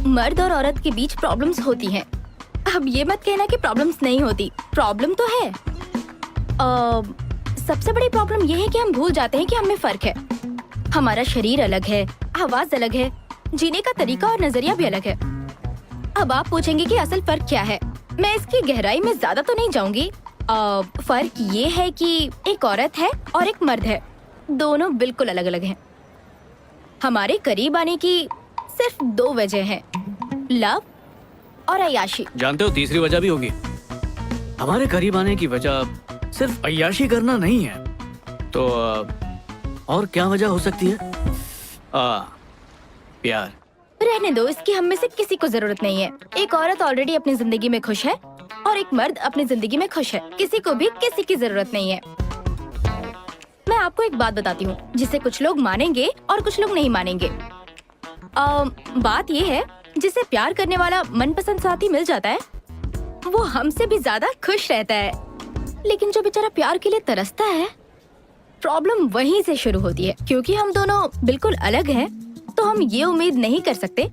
मर्द और औरत के बीच प्रॉब्लम्स होती हैं। अब ये मत कहना कि प्रॉब्लम्स नहीं होती, प्रॉब्लम तो है। सबसे बड़ी प्रॉब्लम ये है कि हम भूल जाते हैं कि हम में फर्क है। हमारा शरीर अलग है, आवाज अलग है, जीने का तरीका और नजरिया भी अलग है। अब आप पूछेंगे कि असल फर्क क्या है। मैं इसकी गहराई में ज्यादा तो नहीं जाऊंगी। फर्क ये है कि एक औरत है और एक मर्द है, दोनों बिल्कुल अलग अलग हैं। हमारे करीब आने की सिर्फ 2 वजह हैं, लव और अय्याशी। जानते हो तीसरी वजह भी होगी। हमारे करीब आने की वजह सिर्फ अय्याशी करना नहीं है, तो और क्या वजह हो सकती है? प्यार। रहने दो, इसकी हम में से किसी को जरूरत नहीं है। एक औरत ऑलरेडी अपनी जिंदगी में खुश है और एक मर्द अपनी जिंदगी में खुश है। किसी को भी किसी की जरूरत नहीं है। मैं आपको एक बात बताती हूँ जिसे कुछ लोग मानेंगे और कुछ लोग नहीं मानेंगे। बात ये है, जिसे प्यार करने वाला मनपसंद साथी मिल जाता है वो हमसे भी ज्यादा खुश रहता है, लेकिन जो बेचारा प्यार के लिए तरसता है, प्रॉब्लम वहीं से शुरू होती है। क्योंकि हम दोनों बिल्कुल अलग हैं, तो हम ये उम्मीद नहीं कर सकते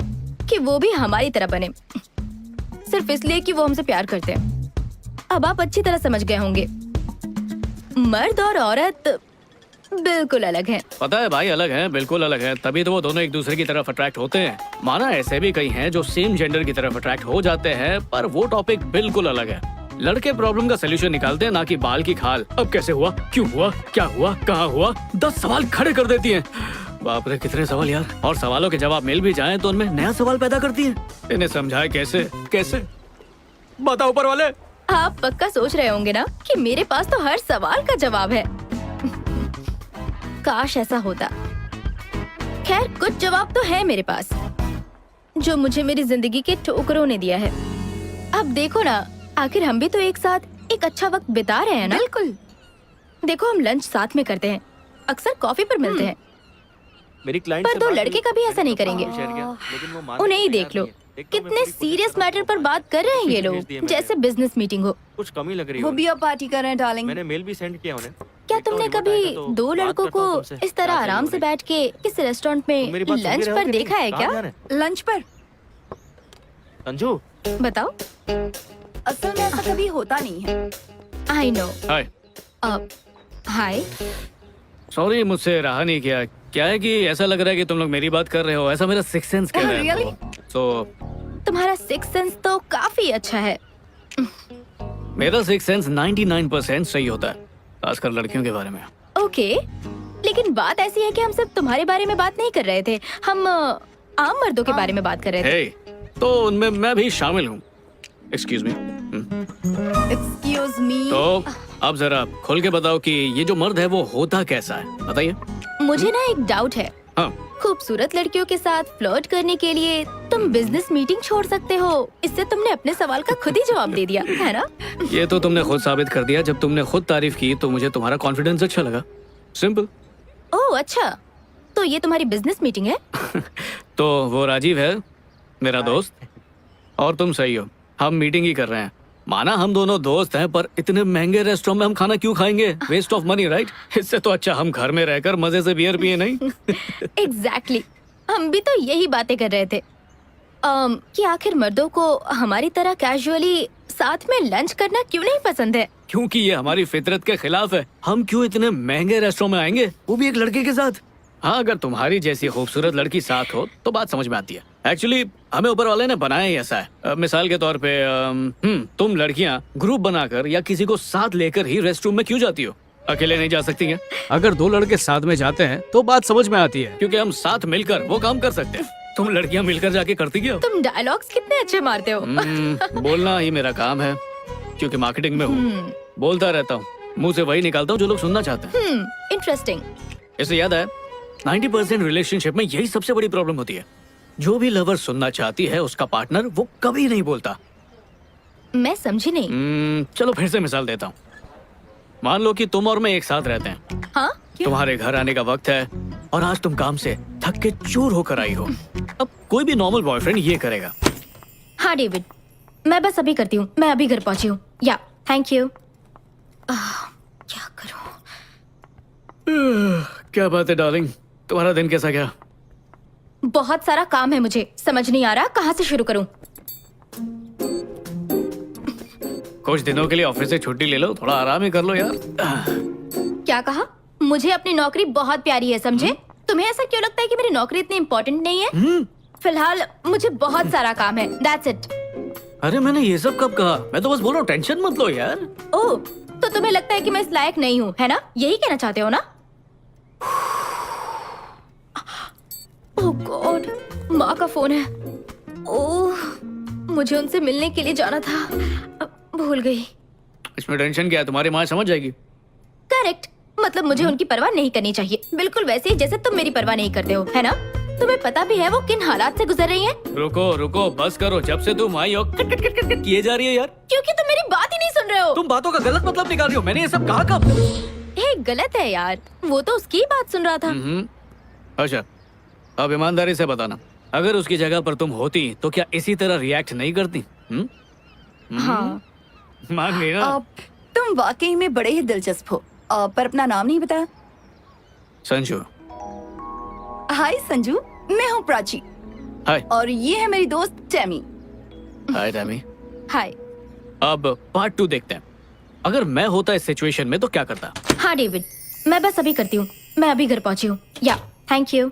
कि वो भी हमारी तरह बने, सिर्फ इसलिए कि वो हमसे प्यार करते हैं। अब आप अच्छी तरह समझ गए होंगे, मर्द और औरत बिल्कुल अलग हैं। पता है भाई, अलग हैं, बिल्कुल अलग हैं, तभी तो वो दोनों एक दूसरे की तरफ अट्रैक्ट होते हैं। माना ऐसे भी कई हैं जो सेम जेंडर की तरफ अट्रैक्ट हो जाते हैं, पर वो टॉपिक बिल्कुल अलग है। लड़के प्रॉब्लम का सोल्यूशन निकालते हैं, ना कि बाल की खाल। अब कैसे हुआ, क्यों हुआ, क्या हुआ, कहाँ हुआ, 10 सवाल खड़े कर देती हैं। बाप रे कितने सवाल यार। और सवालों के जवाब मिल भी जाएं तो उनमें नया सवाल पैदा करती हैं। इन्हें समझाए कैसे कैसे, बताओ ऊपर वाले। आप पक्का सोच रहे होंगे ना कि मेरे पास तो हर सवाल का जवाब है। काश ऐसा होता। खैर, कुछ जवाब तो है मेरे पास जो मुझे मेरी जिंदगी के ठोकरों ने दिया है। अब देखो ना, आखिर हम भी तो एक साथ एक अच्छा वक्त बिता रहे हैं ना। बिल्कुल। देखो, हम लंच साथ में करते हैं, अक्सर कॉफी पर मिलते हैं, मेरी क्लाइंट पर 2 लड़के कभी ऐसा नहीं करेंगे। उन्हें ही देख लो, कितने सीरियस मैटर पर बात कर रहे हैं ये लोग, जैसे बिजनेस मीटिंग हो। कुछ कमी लग रही है। वो भी अब पार्टी कर रहे हैं डार्लिंग। मैंने मेल भी सेंड किया उन्हें। क्या तुमने कभी 2 लड़कों को इस तरह आराम से बैठ के किसी रेस्टोरेंट में लंच पर देखा है क्या? लंच पर? संजू, बताओ। असल में ऐसा कभी होता नहीं है। I know. Hi. Hi. Sorry, मुझसे रहा नहीं किया। क्या है कि ऐसा लग रहा है कि तुम लोग मेरी बात कर रहे हो, ऐसा मेरा सिक्स सेंस कह रहा है। Really? तो तुम्हारा सिक्स सेंस तो काफी अच्छा है। मेरा सिक्स सेंस 99% सही होता है, खासकर लड़कियों के बारे में। ओके, लेकिन बात ऐसी है कि हम सिर्फ तुम्हारे बारे में बात नहीं कर रहे थे, हम आम मर्दों के बारे में बात कर रहे थे। हे, तो उनमें मैं भी शामिल हूँ। Excuse me. Excuse me. तो अब जरा खोल के बताओ कि ये जो मर्द है वो होता कैसा है, बताइए। मुझे ना एक डाउट है। हाँ। खूबसूरत लड़कियों के साथ फ्लर्ट करने के लिए तुम बिजनेस मीटिंग छोड़ सकते हो। इससे तुमने अपने सवाल का खुद ही जवाब दे दिया, है ना? ये तो तुमने खुद साबित कर दिया। जब तुमने खुद तारीफ की तो मुझे तुम्हारा कॉन्फिडेंस अच्छा लगा। सिंपल। ओह अच्छा, तो ये तुम्हारी बिजनेस मीटिंग है? तो वो राजीव है मेरा दोस्त, और तुम सही हो, हम मीटिंग ही कर रहे हैं। माना हम दोनों दोस्त हैं, पर इतने महंगे रेस्टोरेंट में हम खाना क्यों खाएंगे? Waste of money, right? इससे तो अच्छा हम घर में रहकर मजे से बियर पिए, नहीं? एग्जैक्टली। हम भी तो यही बातें कर रहे थे कि आखिर मर्दों को हमारी तरह कैजुअली साथ में लंच करना क्यों नहीं पसंद है? क्योंकि ये हमारी फितरत के खिलाफ है। हम क्यों इतने महंगे रेस्टोरेंट में आएंगे, वो भी एक लड़के के साथ? हाँ, अगर तुम्हारी जैसी खूबसूरत लड़की साथ हो तो बात समझ में आती है। एक्चुअली हमें ऊपर वाले ने बनाया ही ऐसा है। मिसाल के तौर पे तुम लड़कियां ग्रुप बनाकर या किसी को साथ लेकर ही रेस्ट रूम में क्यों जाती हो? अकेले नहीं जा सकती हैं? अगर 2 लड़के साथ में जाते हैं तो बात समझ में आती है, क्योंकि हम साथ मिलकर वो काम कर सकते हैं। तुम लड़कियां मिलकर जाके करती क्या हो? तुम डायलॉग्स कितने अच्छे मारते हो। बोलना ही मेरा काम है, क्योंकि मार्केटिंग में हूँ। बोलता रहता हूँ, मुंह से वही निकालता हूँ जो लोग सुनना चाहते हैं। इंटरेस्टिंग। इससे याद है, 90% रिलेशनशिप में यही सबसे बड़ी प्रॉब्लम होती है। जो भी लवर सुनना चाहती है उसका पार्टनर वो कभी नहीं बोलता। मैं समझी नहीं। चलो फिर से मिसाल देता हूँ। मान लो कि तुम और मैं एक साथ रहते हैं। हाँ? तुम्हारे घर आने का वक्त है और आज तुम काम से थक के चूर होकर आई हो। अब कोई भी नॉर्मल बॉयफ्रेंड ये करेगा। हाँ डेविड, मैं बस अभी करती हूँ, मैं अभी घर पहुंची हूँ। या थैंक यू। क्या करूँ? क्या बात है डार्लिंग, तुम्हारा दिन कैसा गया? बहुत सारा काम है मुझे, समझ नहीं आ रहा कहाँ से शुरू करूँ। कुछ दिनों के लिए ऑफिस से छुट्टी ले लो, थोड़ा आराम ही कर लो यार। क्या कहा? मुझे अपनी नौकरी बहुत प्यारी है, समझे? तुम्हें ऐसा क्यों लगता है कि मेरी नौकरी इतनी इम्पोर्टेंट नहीं है? फिलहाल मुझे बहुत सारा काम है, दैट्स इट। अरे मैंने ये सब कब कहा? मैं तो बस बोल रहा हूँ टेंशन मत लो यार। ओह, तो तुम्हें लगता है कि मैं इस लायक नहीं हूँ, है ना? यही कहना चाहते हो ना? ओह गॉड, माँ का फोन है। ओह, मुझे उनसे मिलने के लिए जाना था, भूल गई। इसमें टेंशन क्या है, तुम्हारी माँ समझ जाएगी। करेक्ट, मतलब मुझे उनकी परवाह नहीं करनी चाहिए, बिल्कुल वैसे ही जैसे तुम मेरी परवाह नहीं करते हो, है ना? तुम्हें पता भी है वो किन हालात से गुजर रही हैं? रुको रुको, बस करो। जब से तुम आई हो cut cut cut cut cut किए जा रही है यार। क्योंकि तुम मेरी बात ही नहीं सुन रहे हो। तुम बातों का गलत मतलब निकाल रही हो। मैंने ये सब कहा कब? हे, गलत है यार, वो तो उसकी बात सुन रहा था। अच्छा, अब ईमानदारी से बताना, अगर उसकी जगह पर तुम होती तो क्या इसी तरह रिएक्ट नहीं करती? हाँ, मान गई ना? तुम वाकई में बड़े ही दिलचस्प हो। पर अपना नाम नहीं बताया। संजू। हाय संजू, मैं हूँ प्राची हाय। और ये है मेरी दोस्त टेमी। हाय टैमी। हाय। अब पार्ट 2 देखते हैं। अगर मैं होता इस सिचुएशन में तो क्या करता? हाँ डेविड, मैं बस अभी करती हूँ, मैं अभी घर पहुंची हूँ। या, थैंक यू।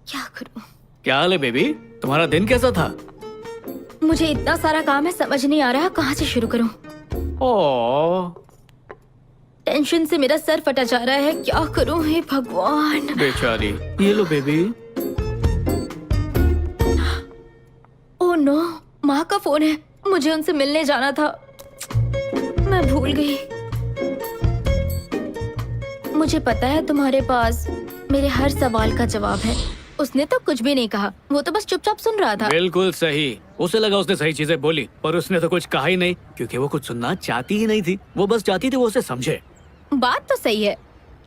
क्या करूँ? क्या हाल है बेबी? तुम्हारा दिन कैसा था? मुझे इतना सारा काम है, समझ नहीं आ रहा कहाँ से शुरू करूँ। ओह टेंशन से मेरा सर फटा जा रहा है, क्या करूँ हे भगवान। बेचारी। ये लो बेबी। ओह नो, माँ का फोन है, मुझे उनसे मिलने जाना था, मैं भूल गई। मुझे पता है तुम्हारे पास मेरे हर सवाल का जवाब है। उसने तो कुछ भी नहीं कहा, वो तो बस चुपचाप सुन रहा था। बिल्कुल सही। उसे लगा उसने सही चीजें बोली, पर उसने तो कुछ कहा ही नहीं, क्योंकि वो कुछ सुनना चाहती ही नहीं थी। वो बस चाहती थी वो उसे समझे। बात तो सही है,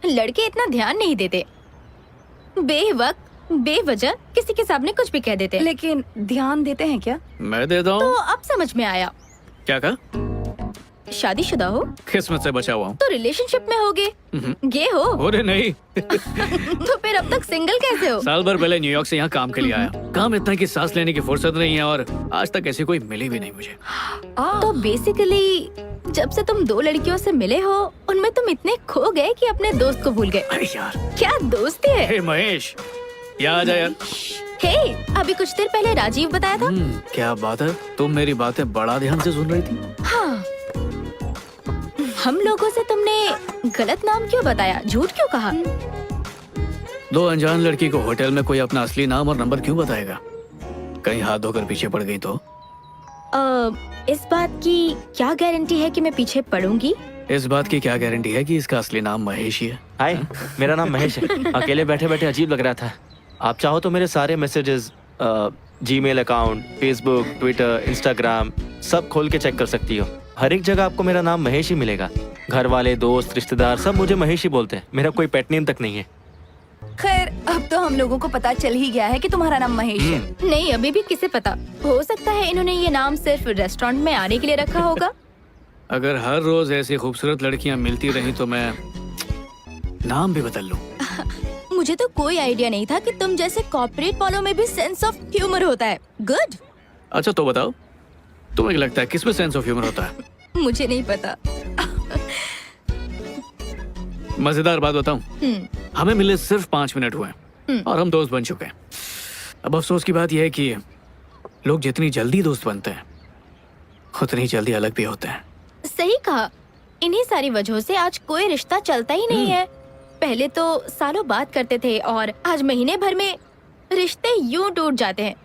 लड़के इतना ध्यान नहीं देते, बेवक्त बेवजह किसी के सामने कुछ भी कह देते हैं। लेकिन ध्यान देते हैं क्या? मैं देता तो हूँ। अब समझ में आया। क्या कहा? शादीशुदा हो किस्मत से बचा हुआ हूँ। तो रिलेशनशिप में होगे, गे हो। अरे नहीं। तो फिर अब तक सिंगल कैसे हो? साल भर पहले न्यूयॉर्क से यहाँ काम के लिए आया। काम इतना कि सांस लेने की फुर्सत नहीं है, और आज तक ऐसी कोई मिली भी नहीं मुझे। तो बेसिकली जब से तुम दो लड़कियों से मिले हो, उनमें तुम इतने खो गए कि अपने दोस्त को भूल गए। अरे यार। क्या दोस्ती है। हे महेश, यहाँ आ जा यार। हे, अभी कुछ देर पहले राजीव बताया था। क्या बात है, तुम मेरी बातें बड़ा ध्यान से सुन रही थी। हाँ, हम लोगों से तुमने गलत नाम क्यों बताया, झूठ क्यों कहा? दो अनजान लड़की को होटल में कोई अपना असली नाम और नंबर क्यों बताएगा? कहीं हाथ धोकर पीछे पड़ गई तो? इस बात की क्या गारंटी है कि मैं पीछे पड़ूंगी? इस बात की क्या गारंटी है कि इसका असली नाम महेश ही है? हाय, मेरा नाम महेश है। अकेले बैठे बैठे अजीब लग रहा था। आप चाहो तो मेरे सारे messages, Gmail account, Facebook, Twitter, Instagram सब खोल के चेक कर सकती हो। हर एक जगह आपको मेरा नाम महेश ही मिलेगा। घर वाले, दोस्त, रिश्तेदार सब मुझे महेश ही बोलते हैं। मेरा कोई पेट नेम तक नहीं है। खैर, अब तो हम लोगों को पता चल ही गया है कि तुम्हारा नाम महेश है। नहीं, अभी भी किसे पता, हो सकता है इन्होंने ये नाम सिर्फ रेस्टोरेंट में आने के लिए रखा होगा। अगर हर रोज ऐसी खूबसूरत लड़कियां मिलती रही तो मैं नाम भी बदल लूं। मुझे तो कोई आइडिया नहीं था कि तुम जैसे कॉर्पोरेट वालों में भी सेंस ऑफ ह्यूमर होता है। गुड। अच्छा तो बताओ, तुम्हें लगता है किसमें सेंस ऑफ ह्यूमर होता है? मुझे नहीं पता। मजेदार बात बताऊं, हमें मिले सिर्फ 5 मिनट हुए और हम दोस्त बन चुके हैं। अब अफसोस की बात यह है कि लोग जितनी जल्दी दोस्त बनते हैं उतनी जल्दी अलग भी होते हैं। सही कहा, इन्हीं सारी वजहों से आज कोई रिश्ता चलता ही नहीं है। पहले तो सालों बात करते थे और आज महीने भर में रिश्ते यूं टूट जाते हैं,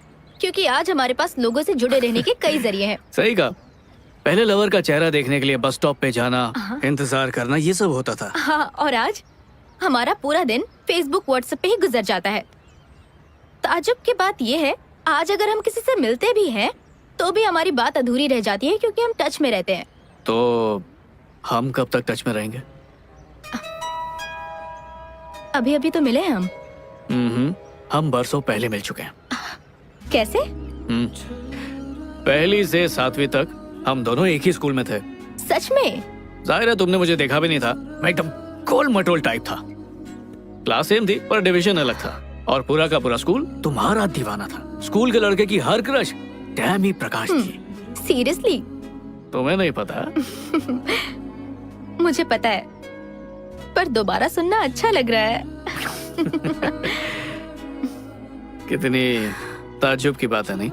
क्योंकि आज हमारे पास लोगों से जुड़े रहने के कई जरिए हैं। सही कहा। पहले लवर का चेहरा देखने के लिए बस स्टॉप पे जाना, इंतजार करना, ये सब होता था। हाँ, और आज हमारा पूरा दिन फेसबुक, व्हाट्सएप पे ही गुजर जाता है। ताज्जुब की बात ये है, आज अगर हम किसी से मिलते भी हैं तो भी हमारी बात अधूरी रह जाती है, क्योंकि हम टच में रहते हैं। तो हम कब तक टच में रहेंगे? अभी अभी तो मिले हैं हम बरसों पहले मिल चुके हैं। कैसे? पहली से 7वीं तक हम दोनों एक ही स्कूल में थे। सच में? जाहिर है तुमने मुझे देखा भी नहीं था, मैं एकदम गोल मटोल टाइप था। क्लास सेम थी पर डिवीजन अलग था, और पूरा का पूरा स्कूल तुम्हारा दीवाना था। स्कूल के लड़के की हर क्रश टैमी प्रकाश थी। सीरियसली? तुम्हें नहीं पता? मुझे पता है, पर दोबारा सुनना अच्छा लग रहा है। कितनी ताज्जुब की बात है, नहीं?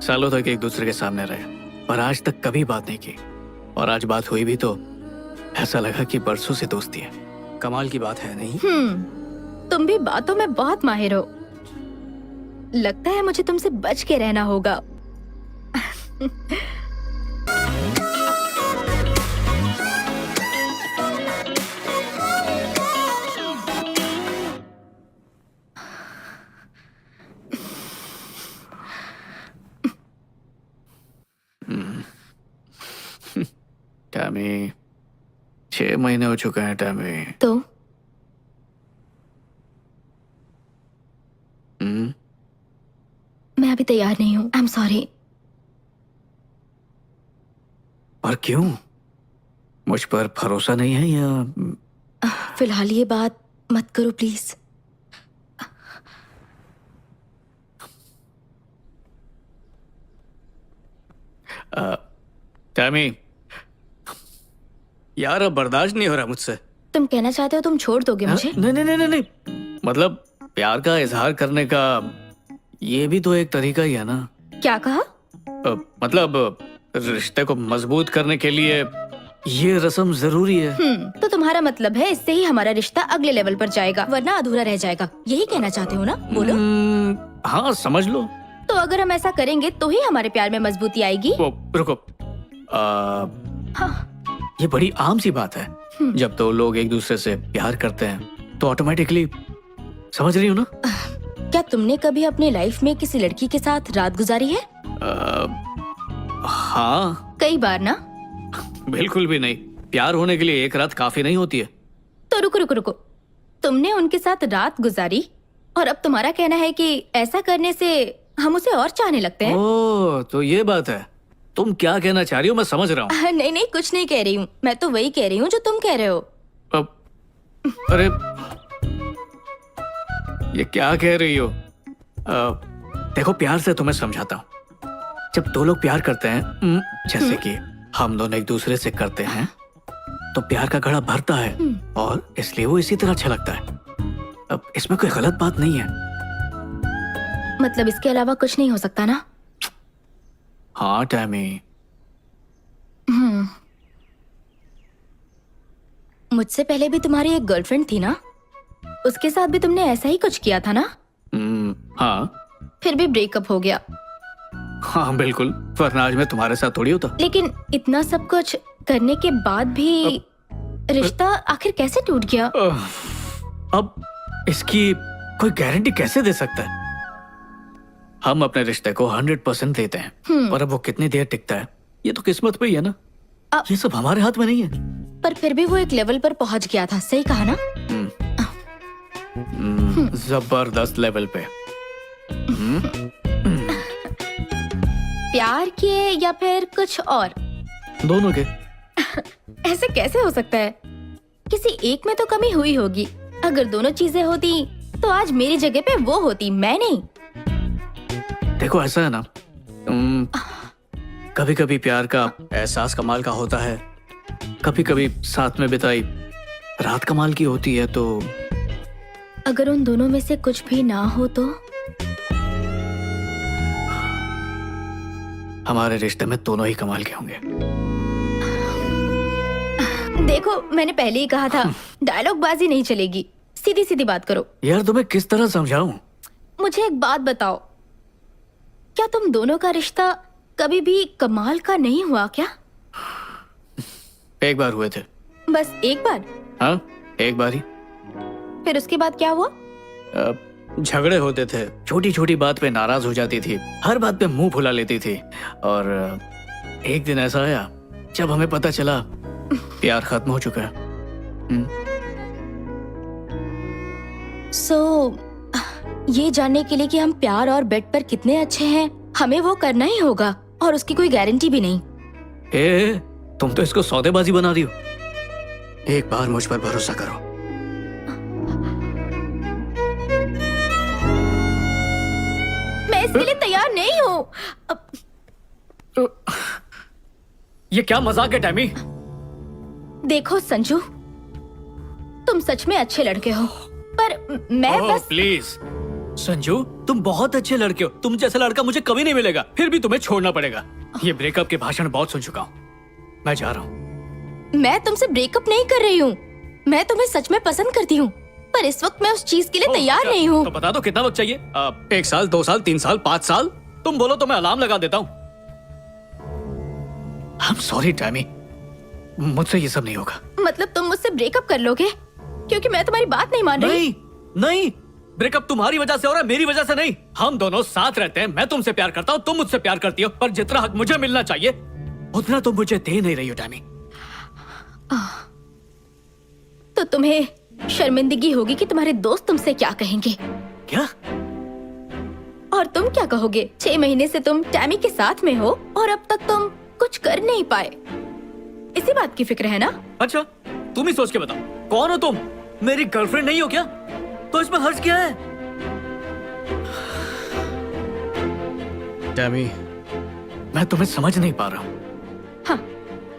सालों तक एक दूसरे के सामने रहे, पर आज तक कभी बात नहीं की, और आज बात हुई भी तो ऐसा लगा कि बरसों से दोस्ती है। कमाल की बात है, नहीं? तुम भी बातों में बहुत माहिर हो। लगता है मुझे तुमसे बच के रहना होगा। टैमी, 6 महीने हो चुके हैं टैमी। तो मैं अभी तैयार नहीं हूँ। I am sorry. और क्यों? मुझ पर भरोसा नहीं है या? फिलहाल ये बात मत करो प्लीज। टैमी, यार अब बर्दाश्त नहीं हो रहा मुझसे। तुम कहना चाहते हो तुम छोड़ दोगे मुझे? नहीं नहीं नहीं नहीं, मतलब प्यार का इजहार करने का ये भी तो एक तरीका ही है ना। क्या कहा? मतलब रिश्ते को मजबूत करने के लिए ये रस्म जरूरी है। तो तुम्हारा मतलब है इससे ही हमारा रिश्ता अगले लेवल पर जाएगा, वरना अधूरा रह जाएगा। यही कहना चाहते हो ना? बोलो। हाँ, समझ लो। तो अगर हम ऐसा करेंगे तो ही हमारे प्यार में मजबूती आएगी। वो रुको, हाँ। ये बड़ी आम सी बात है। जब दो लोग एक दूसरे से प्यार करते हैं तो ऑटोमेटिकली, समझ रही हो ना? क्या तुमने कभी अपनी लाइफ में किसी लड़की के साथ रात गुजारी है? हाँ। कई बार ना? बिल्कुल भी नहीं। प्यार होने के लिए एक रात काफी नहीं होती है। तो रुको रुको रुको, तुमने उनके साथ रात गुजारी और अब तुम्हारा कहना है कि ऐसा करने से हम उसे और चाहने लगते हैं? ओह, तो ये बात है। तुम क्या कहना चाह रही हो मैं समझ रहा हूँ। नहीं नहीं, कुछ नहीं कह रही हूँ। मैं तो वही कह रही हूँ जो तुम कह रहे हो। अरे ये क्या कह रही हो? देखो, प्यार से तुम्हें समझाता हूँ। जब दो लोग प्यार करते हैं, जैसे कि हम दोनों एक दूसरे से करते हैं, तो प्यार का घड़ा भरता है और इसलिए वो इसी तरह अच्छा लगता है। अब इसमें कोई गलत बात नहीं है। मतलब इसके अलावा कुछ नहीं हो सकता ना? हाँ टैमी। मुझसे पहले भी तुम्हारी एक गर्लफ्रेंड थी ना? उसके साथ भी तुमने ऐसा ही कुछ किया था ना? हाँ। फिर भी ब्रेकअप हो गया। हाँ बिल्कुल, वरना आज मैं तुम्हारे साथ थोड़ी होता। लेकिन इतना सब कुछ करने के बाद भी रिश्ता आखिर कैसे टूट गया? अब इसकी कोई गारंटी कैसे दे सकता है? हम अपने रिश्ते को 100% देते हैं, पर अब वो कितनी देर टिकता है ये तो किस्मत पे ही है ना। ये सब हमारे हाथ में नहीं है। पर फिर भी वो एक लेवल पर पहुंच गया था, सही कहा ना? जबरदस्त लेवल पे। प्यार के या फिर कुछ और? दोनों के। ऐसे कैसे हो सकता है? किसी एक में तो कमी हुई होगी। अगर दोनों चीजें होती तो आज मेरी जगह पे वो होती, मैं नहीं। देखो ऐसा है ना, कभी कभी प्यार का एहसास कमाल का होता है, कभी कभी साथ में बिताई रात कमाल की होती है। तो अगर उन दोनों में से कुछ भी ना हो तो? हमारे रिश्ते में दोनों ही कमाल के होंगे। देखो, मैंने पहले ही कहा था, डायलॉग बाजी नहीं चलेगी। सीधी सीधी बात करो। यार तुम्हें किस तरह समझाऊं? मुझे एक बात बताओ, क्या तुम दोनों का रिश्ता कभी भी कमाल का नहीं हुआ क्या? एक बार हुए थे। बस एक बार? हाँ, एक बार ही। फिर उसके बाद क्या हुआ? झगड़े होते थे, छोटी छोटी बात पे नाराज हो जाती थी, हर बात पे मुंह फुला लेती थी। और एक दिन ऐसा आया जब हमें पता चला प्यार खत्म हो चुका है। ये जानने के लिए कि हम प्यार और बेड पर कितने अच्छे हैं, हमें वो करना ही होगा, और उसकी कोई गारंटी भी नहीं। तुम तो इसको सौदेबाजी बना रही हो। एक बार मुझ पर भरोसा करो। इसके लिए तैयार नहीं हूँ। ये क्या मजाक है टैमी? देखो संजू, तुम सच में अच्छे लड़के हो, पर मैं बस प्लीज संजू, तुम बहुत अच्छे लड़के हो। तुम जैसा लड़का मुझे कभी नहीं मिलेगा, फिर भी तुम्हें छोड़ना पड़ेगा। ये ब्रेकअप के भाषण बहुत सुन चुका हूँ, मैं जा रहा हूँ। मैं तुमसे ब्रेकअप नहीं कर रही हूँ, मैं तुम्हें सच में पसंद करती हूँ, पर इस वक्त मैं उस चीज के लिए तैयार नहीं हूँ। तो बता दो कितना वक्त चाहिए? 1 साल, 2 साल, 3 साल, 5 साल? तुम बोलो तो मैं अलार्म लगा देता हूँ। I'm sorry टैमी, मुझसे ये सब नहीं होगा। मतलब तुम मुझसे ब्रेकअप कर लोगे क्योंकि मैं तुम्हारी बात नहीं मान रही? नहीं, ब्रेकअप तुम्हारी वजह से हो रहा है, मेरी वजह से नहीं। हम दोनों साथ रहते हैं, मैं तुमसे प्यार करता हूँ, तुम मुझसे प्यार करती हो, पर जितना हक मुझे मिलना चाहिए उतना तुम मुझे दे नहीं रही हो टैमी। तो तुम्हें शर्मिंदगी होगी कि तुम्हारे दोस्त तुमसे क्या कहेंगे। क्या? और तुम क्या कहोगे? 6 महीने से तुम टैमी के साथ में हो और अब तक तुम कुछ कर नहीं पाए। इसी बात की फिक्र है ना? अच्छा, तुम ही सोच के बताओ, कौन हो तुम? मेरी गर्लफ्रेंड नहीं हो क्या? तो इसमें हर्ज क्या है? टैमी, मैं तुम्हें समझ नहीं पा रहा हूँ। हाँ,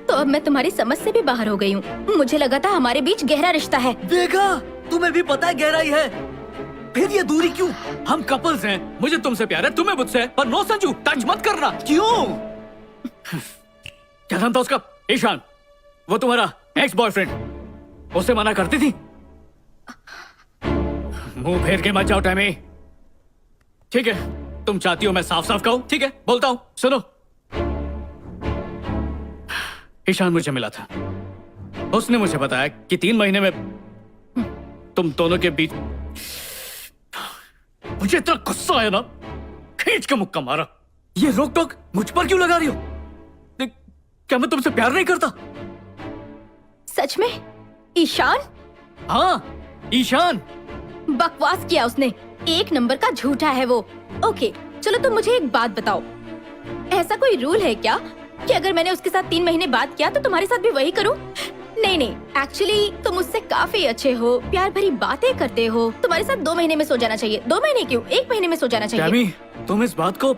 तो अब मैं तुम्हारी समझ से भी बाहर हो गई हूँ। मुझे लगा था हमारे बीच गहरा रिश्ता है। देखा, तुम्हें भी पता है गहराई है, फिर ये दूरी क्यों? हम कपल्स हैं, मुझे तुमसे प्यार है, तुम्हें मुझसे है, पर नो संजू, टच मत करना। क्यों? क्या नाम था उसका? ईशान, वो तुम्हारा एक्स बॉयफ्रेंड। उसे मना करती थी? मुंह फेर के मत जाओ टैमी। ठीक है, तुम चाहती हो मैं साफ साफ कहूं? ठीक है, बोलता हूं, सुनो। ईशान मुझे मिला था, उसने मुझे बताया कि 3 महीने में तुम दोनों के बीच। मुझे इतना गुस्सा आया ना, खींच के मुक्का मारा। ये रोक टोक मुझ पर क्यों लगा रही हो? क्या मैं तुमसे प्यार नहीं करता? सच में? ईशान? हाँ, ईशान। बकवास किया उसने, 1 नंबर का झूठा है वो। ओके, चलो तुम मुझे एक बात बताओ, ऐसा कोई रूल है क्या कि अगर मैंने उसके साथ 3 महीने बात किया तो तुम्हारे साथ भी वही करूं? नहीं, एक्चुअली तुम मुझसे काफी अच्छे हो, प्यार भरी बातें करते हो, तुम्हारे साथ 2 महीने में सो जाना चाहिए। 2 महीने क्यों, 1 महीने में सो जाना चाहिए। टैमी, तुम इस बात को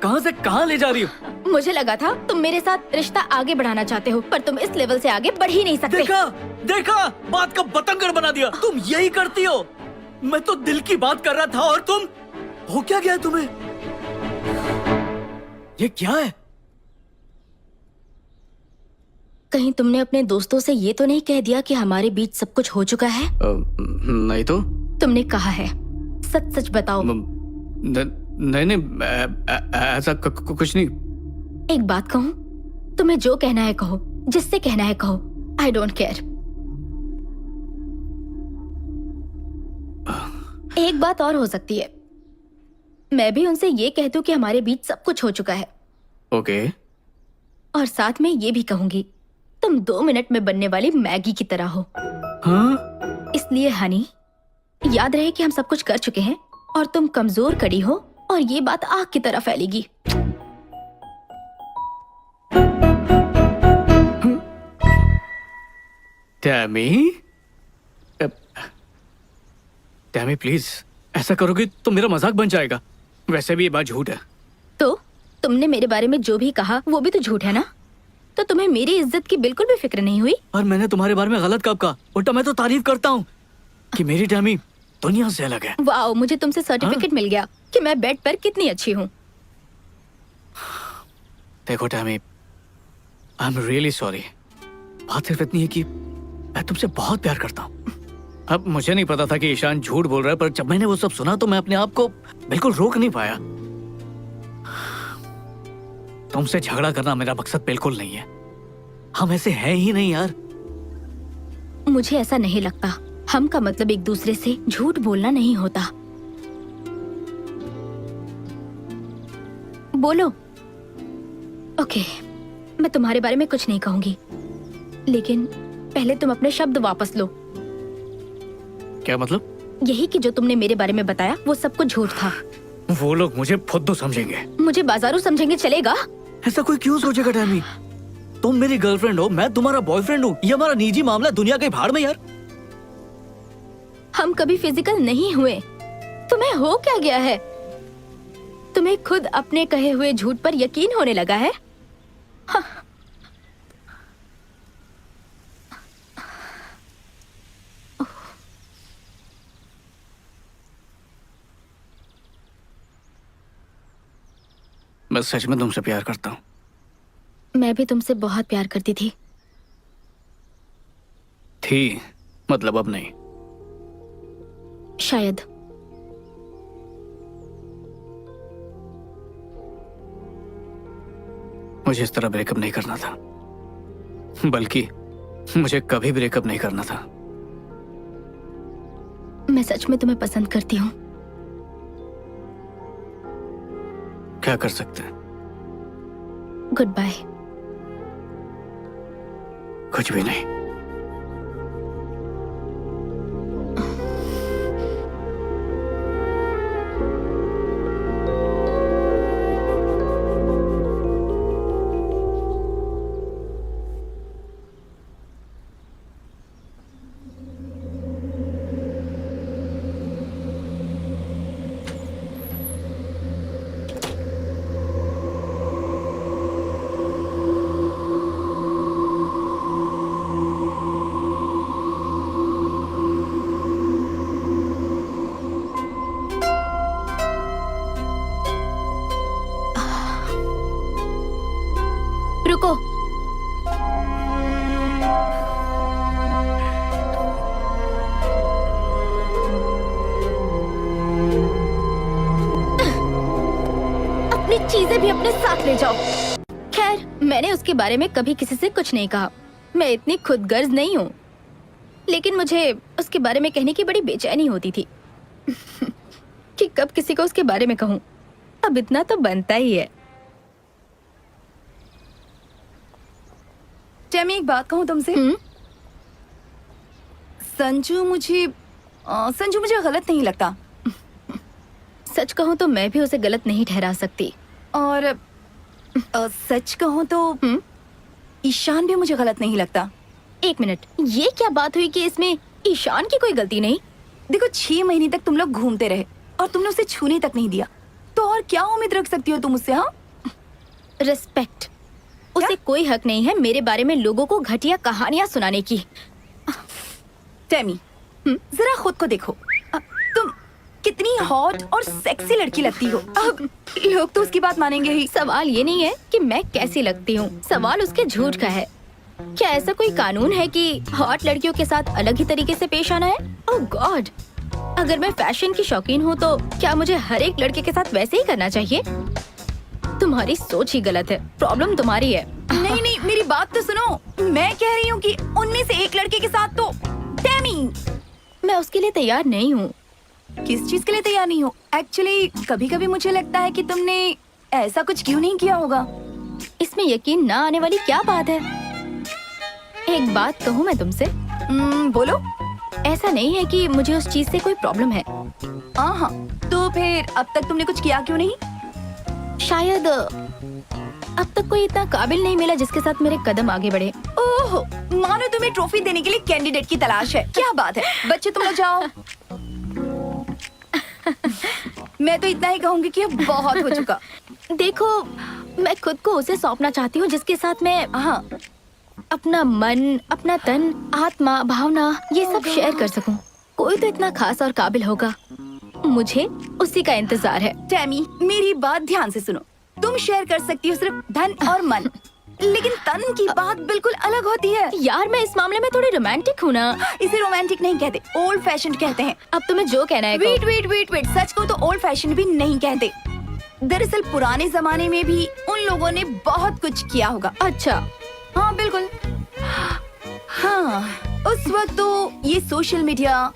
कहां से कहां ले जा रही हो? मुझे लगा था तुम मेरे साथ रिश्ता आगे बढ़ाना चाहते हो, पर तुम इस लेवल से आगे बढ़ ही नहीं सकते। देखा, बात का बतंगड़ बना दिया। तुम यही करती हो। मैं तो दिल की बात कर रहा था और तुम, हो क्या गया तुम्हें? ये क्या है? कहीं तुमने अपने दोस्तों से ये तो नहीं कह दिया कि हमारे बीच सब कुछ हो चुका है? नहीं तो। तुमने कहा है, सच सच बताओ। नहीं, ऐसा कुछ नहीं। एक बात कहूँ, तुम्हें जो कहना है कहो, जिससे कहना है कहो, आई डोंट केयर। एक बात और हो सकती है, मैं भी उनसे ये कह दूं कि हमारे बीच सब कुछ हो चुका है। ओके। और साथ में ये भी कहूंगी, तुम 2 मिनट में बनने वाली मैगी की तरह हो। हाँ? इसलिए हनी, याद रहे कि हम सब कुछ कर चुके हैं और तुम कमजोर कड़ी हो और ये बात आग की तरह फैलेगी। टैमी प्लीज, ऐसा करोगे तो मेरा मजाक बन जाएगा। वैसे भी ये बात झूठ है। तो तुमने मेरे बारे में जो भी कहा वो भी तो झूठ है ना? तो तुम्हें मेरी इज्जत की बिल्कुल भी फिक्र नहीं हुई? और मैंने तुम्हारे बारे में गलत कब कहा? उल्टा मैं तो तारीफ करता हूँ कि मेरी टैमी दुनिया से अलग है। वाओ, मुझे तुमसे सर्टिफिकेट मिल गया कि मैं बेड पर कितनी अच्छी हूँ। देखो Tammy, I am really sorry. बात सिर्फ इतनी है कि मैं तुमसे बहुत प्यार करता हूँ। अब मुझे नहीं पता था कि ईशान झूठ बोल रहा है, पर जब मैंने वो सब सुना तो मैं अपने आप को बिल्कुल रोक नहीं पाया। तुमसे झगड़ा करना मेरा मकसद बिल्कुल नहीं है। हम ऐसे हैं ही नहीं यार। मुझे ऐसा नहीं लगता। हम का मतलब एक दूसरे से झूठ बोलना नहीं होता। बोलो। ओके, मैं तुम्हारे बारे में कुछ नहीं कहूंगी, लेकिन पहले तुम अपने शब्द वापस लो। क्या मतलब? यही कि जो तुमने मेरे बारे में बताया वो सब कुछ झूठ था। वो लोग मुझे फुद्दू समझेंगे। मुझे बाजारू समझेंगे, चलेगा? ऐसा कोई क्यों सोचेगा टैमी? तुम मेरी गर्लफ्रेंड हो, मैं तुम्हारा बॉयफ्रेंड हूँ। ये हमारा निजी मामला, दुनिया के भाड़ में यार। हम कभी फिजिकल नहीं हुए। तुम्हें हो क्या गया है? तुम्हें खुद अपने कहे हुए झूठ पर यकीन होने लगा है? मैं सच में तुमसे प्यार करता हूँ। मैं भी तुमसे बहुत प्यार करती थी। मतलब अब नहीं। शायद। मुझे इस तरह ब्रेकअप नहीं करना था, बल्कि मुझे कभी ब्रेकअप नहीं करना था। मैं सच में तुम्हें पसंद करती हूँ। क्या कर सकते हैं? Goodbye. कुछ भी नहीं। रुको। अपनी चीजें भी अपने साथ ले जाओ। खैर, मैंने उसके बारे में कभी किसी से कुछ नहीं कहा। मैं इतनी खुदगर्ज नहीं हूँ, लेकिन मुझे उसके बारे में कहने की बड़ी बेचैनी होती थी कि कब किसी को उसके बारे में कहूँ। अब इतना तो बनता ही है। टेमी, एक बात कहूँ तुमसे। संजू मुझे गलत नहीं लगता। सच कहूँ तो मैं भी उसे गलत नहीं ठहरा सकती। और सच कहूँ तो ईशान भी मुझे गलत नहीं लगता। एक मिनट, ये क्या बात हुई कि इसमें ईशान की कोई गलती नहीं? देखो, 6 महीने तक तुम लोग घूमते रहे और तुमने उसे छूने तक नहीं दिया, तो और क्या उम्मीद रख सकती हो तुम उससे? हाँ, रिस्पेक्ट। उसे कोई हक नहीं है मेरे बारे में लोगों को घटिया कहानियां सुनाने की। टेमी, जरा खुद को देखो। तुम कितनी हॉट और सेक्सी लड़की लगती हो। अब लोग तो उसकी बात मानेंगे ही। सवाल ये नहीं है कि मैं कैसी लगती हूँ, सवाल उसके झूठ का है। क्या ऐसा कोई कानून है कि हॉट लड़कियों के साथ अलग ही तरीके से पेश आना है? ओह गॉड, अगर मैं फैशन की शौकीन हूँ तो क्या मुझे हर एक लड़के के साथ वैसे ही करना चाहिए? तुम्हारी सोच ही गलत है। प्रॉब्लम तुम्हारी है। नहीं नहीं, मेरी बात तो सुनो। मैं कह रही हूँ कि उनमें से एक लड़के के साथ तो टेमी। मैं उसके लिए तैयार नहीं हूँ। किस चीज के लिए तैयार नहीं हो? एक्चुअली कभी कभी मुझे लगता है कि तुमने ऐसा कुछ क्यों नहीं किया होगा। इसमें यकीन ना आने वाली क्या बात है? एक बात कहूँ मैं तुमसे? बोलो। ऐसा नहीं है कि मुझे उस चीज से कोई प्रॉब्लम है। हाँ, तो फिर अब तक तुमने कुछ किया क्यों नहीं? शायद अब तक कोई इतना काबिल नहीं मिला जिसके साथ मेरे कदम आगे बढ़े। ओह, मानो तुम्हें ट्रॉफी देने के लिए कैंडिडेट की तलाश है। क्या बात है बच्चे, तुम लोग जाओ। मैं तो इतना ही कहूंगी कि अब बहुत हो चुका। देखो, मैं खुद को उसे सौंपना चाहती हूँ जिसके साथ मैं अपना मन, अपना तन, आत्मा, भावना ये सब शेयर कर सकूं। कोई तो इतना खास और काबिल होगा, मुझे उसी का इंतजार है। टेमी, मेरी बात ध्यान से सुनो। तुम शेयर कर सकती हो सिर्फ धन और मन, लेकिन तन की बात बिल्कुल अलग होती है। यार, मैं इस मामले में थोड़ी रोमांटिक हूँ ना। इसे रोमांटिक नहीं कहते, ओल्ड फैशन कहते हैं। अब तुम्हें जो कहना है वेट वेट वेट वेट, सच को तो ओल्ड फैशन भी नहीं कहते। दरअसल पुराने जमाने में भी उन लोगों ने बहुत कुछ किया होगा। अच्छा, हाँ बिल्कुल। हाँ, उस वक्त तो ये सोशल मीडिया,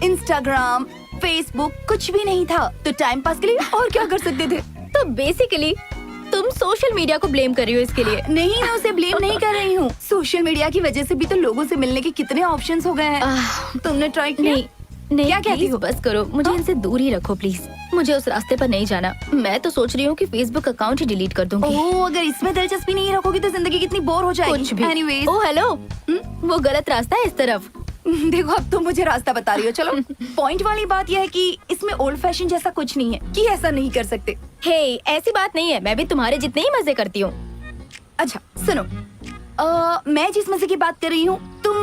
इंस्टाग्राम, फेसबुक कुछ भी नहीं था, तो टाइम पास के लिए और क्या कर सकते थे। तो बेसिकली तुम सोशल मीडिया को ब्लेम कर रही हो इसके लिए? नहीं, मैं उसे ब्लेम नहीं कर रही हूँ। सोशल मीडिया की वजह से भी तो लोगों से मिलने के कितने ऑप्शंस हो गए हैं। तुमने ट्राई किया? नहीं, क्या कहती प्लीज हो? बस करो, मुझे इनसे दूर ही रखो प्लीज। मुझे उस रास्ते पर नहीं जाना। मैं तो सोच रही हूँ कि फेसबुक अकाउंट ही डिलीट कर दूंगी। ओह, अगर इसमें दिलचस्पी नहीं रखोगी तो जिंदगी कितनी बोर हो जाएगी। कुछ भी। Anyways, ओह हेलो, वो गलत रास्ता है इस तरफ। देखो, अब तुम मुझे रास्ता बता रही हो। चलो, पॉइंट वाली बात यह है कि इसमें ओल्ड फैशन जैसा कुछ नहीं है कि ऐसा नहीं कर सकते। हे, ऐसी बात नहीं है, मैं भी तुम्हारे जितने ही मजे करती हूँ। अच्छा सुनो, मैं जिस मजे की बात कर रही हूँ तुम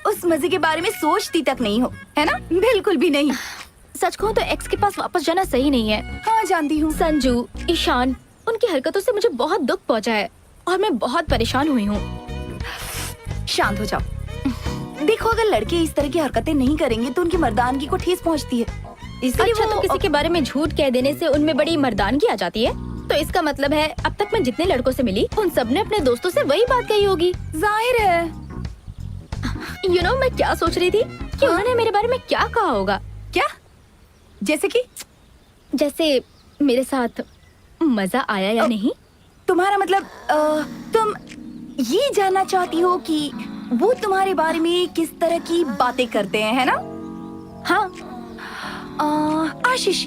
उस मजे के बारे में सोचती तक नहीं हो, है ना? बिल्कुल भी नहीं। सच कहूँ तो एक्स के पास वापस जाना सही नहीं है। हाँ जानती हूँ। संजू, ईशान, उनकी हरकतों से मुझे बहुत दुख पहुंचा है और मैं बहुत परेशान हुई हूँ। शांत हो जाओ। देखो, अगर लड़के इस तरह की हरकतें नहीं करेंगे तो उनकी मर्दानगी को ठेस पहुँचती है। इसलिए अच्छा, वो तो किसी के बारे में झूठ कह देने से उनमें बड़ी मर्दानगी आ जाती है? तो इसका मतलब है अब तक मैं जितने लड़कों से मिली उन सब ने अपने दोस्तों से वही बात कही होगी। जाहिर है। मैं क्या सोच रही थी कि उन्होंने मेरे बारे में क्या कहा होगा। क्या? जैसे कि? जैसे मेरे साथ मजा आया या नहीं। तुम्हारा मतलब तुम ये जानना चाहती हो कि वो तुम्हारे बारे में किस तरह की बातें करते हैं, है ना? हाँ। आशीष,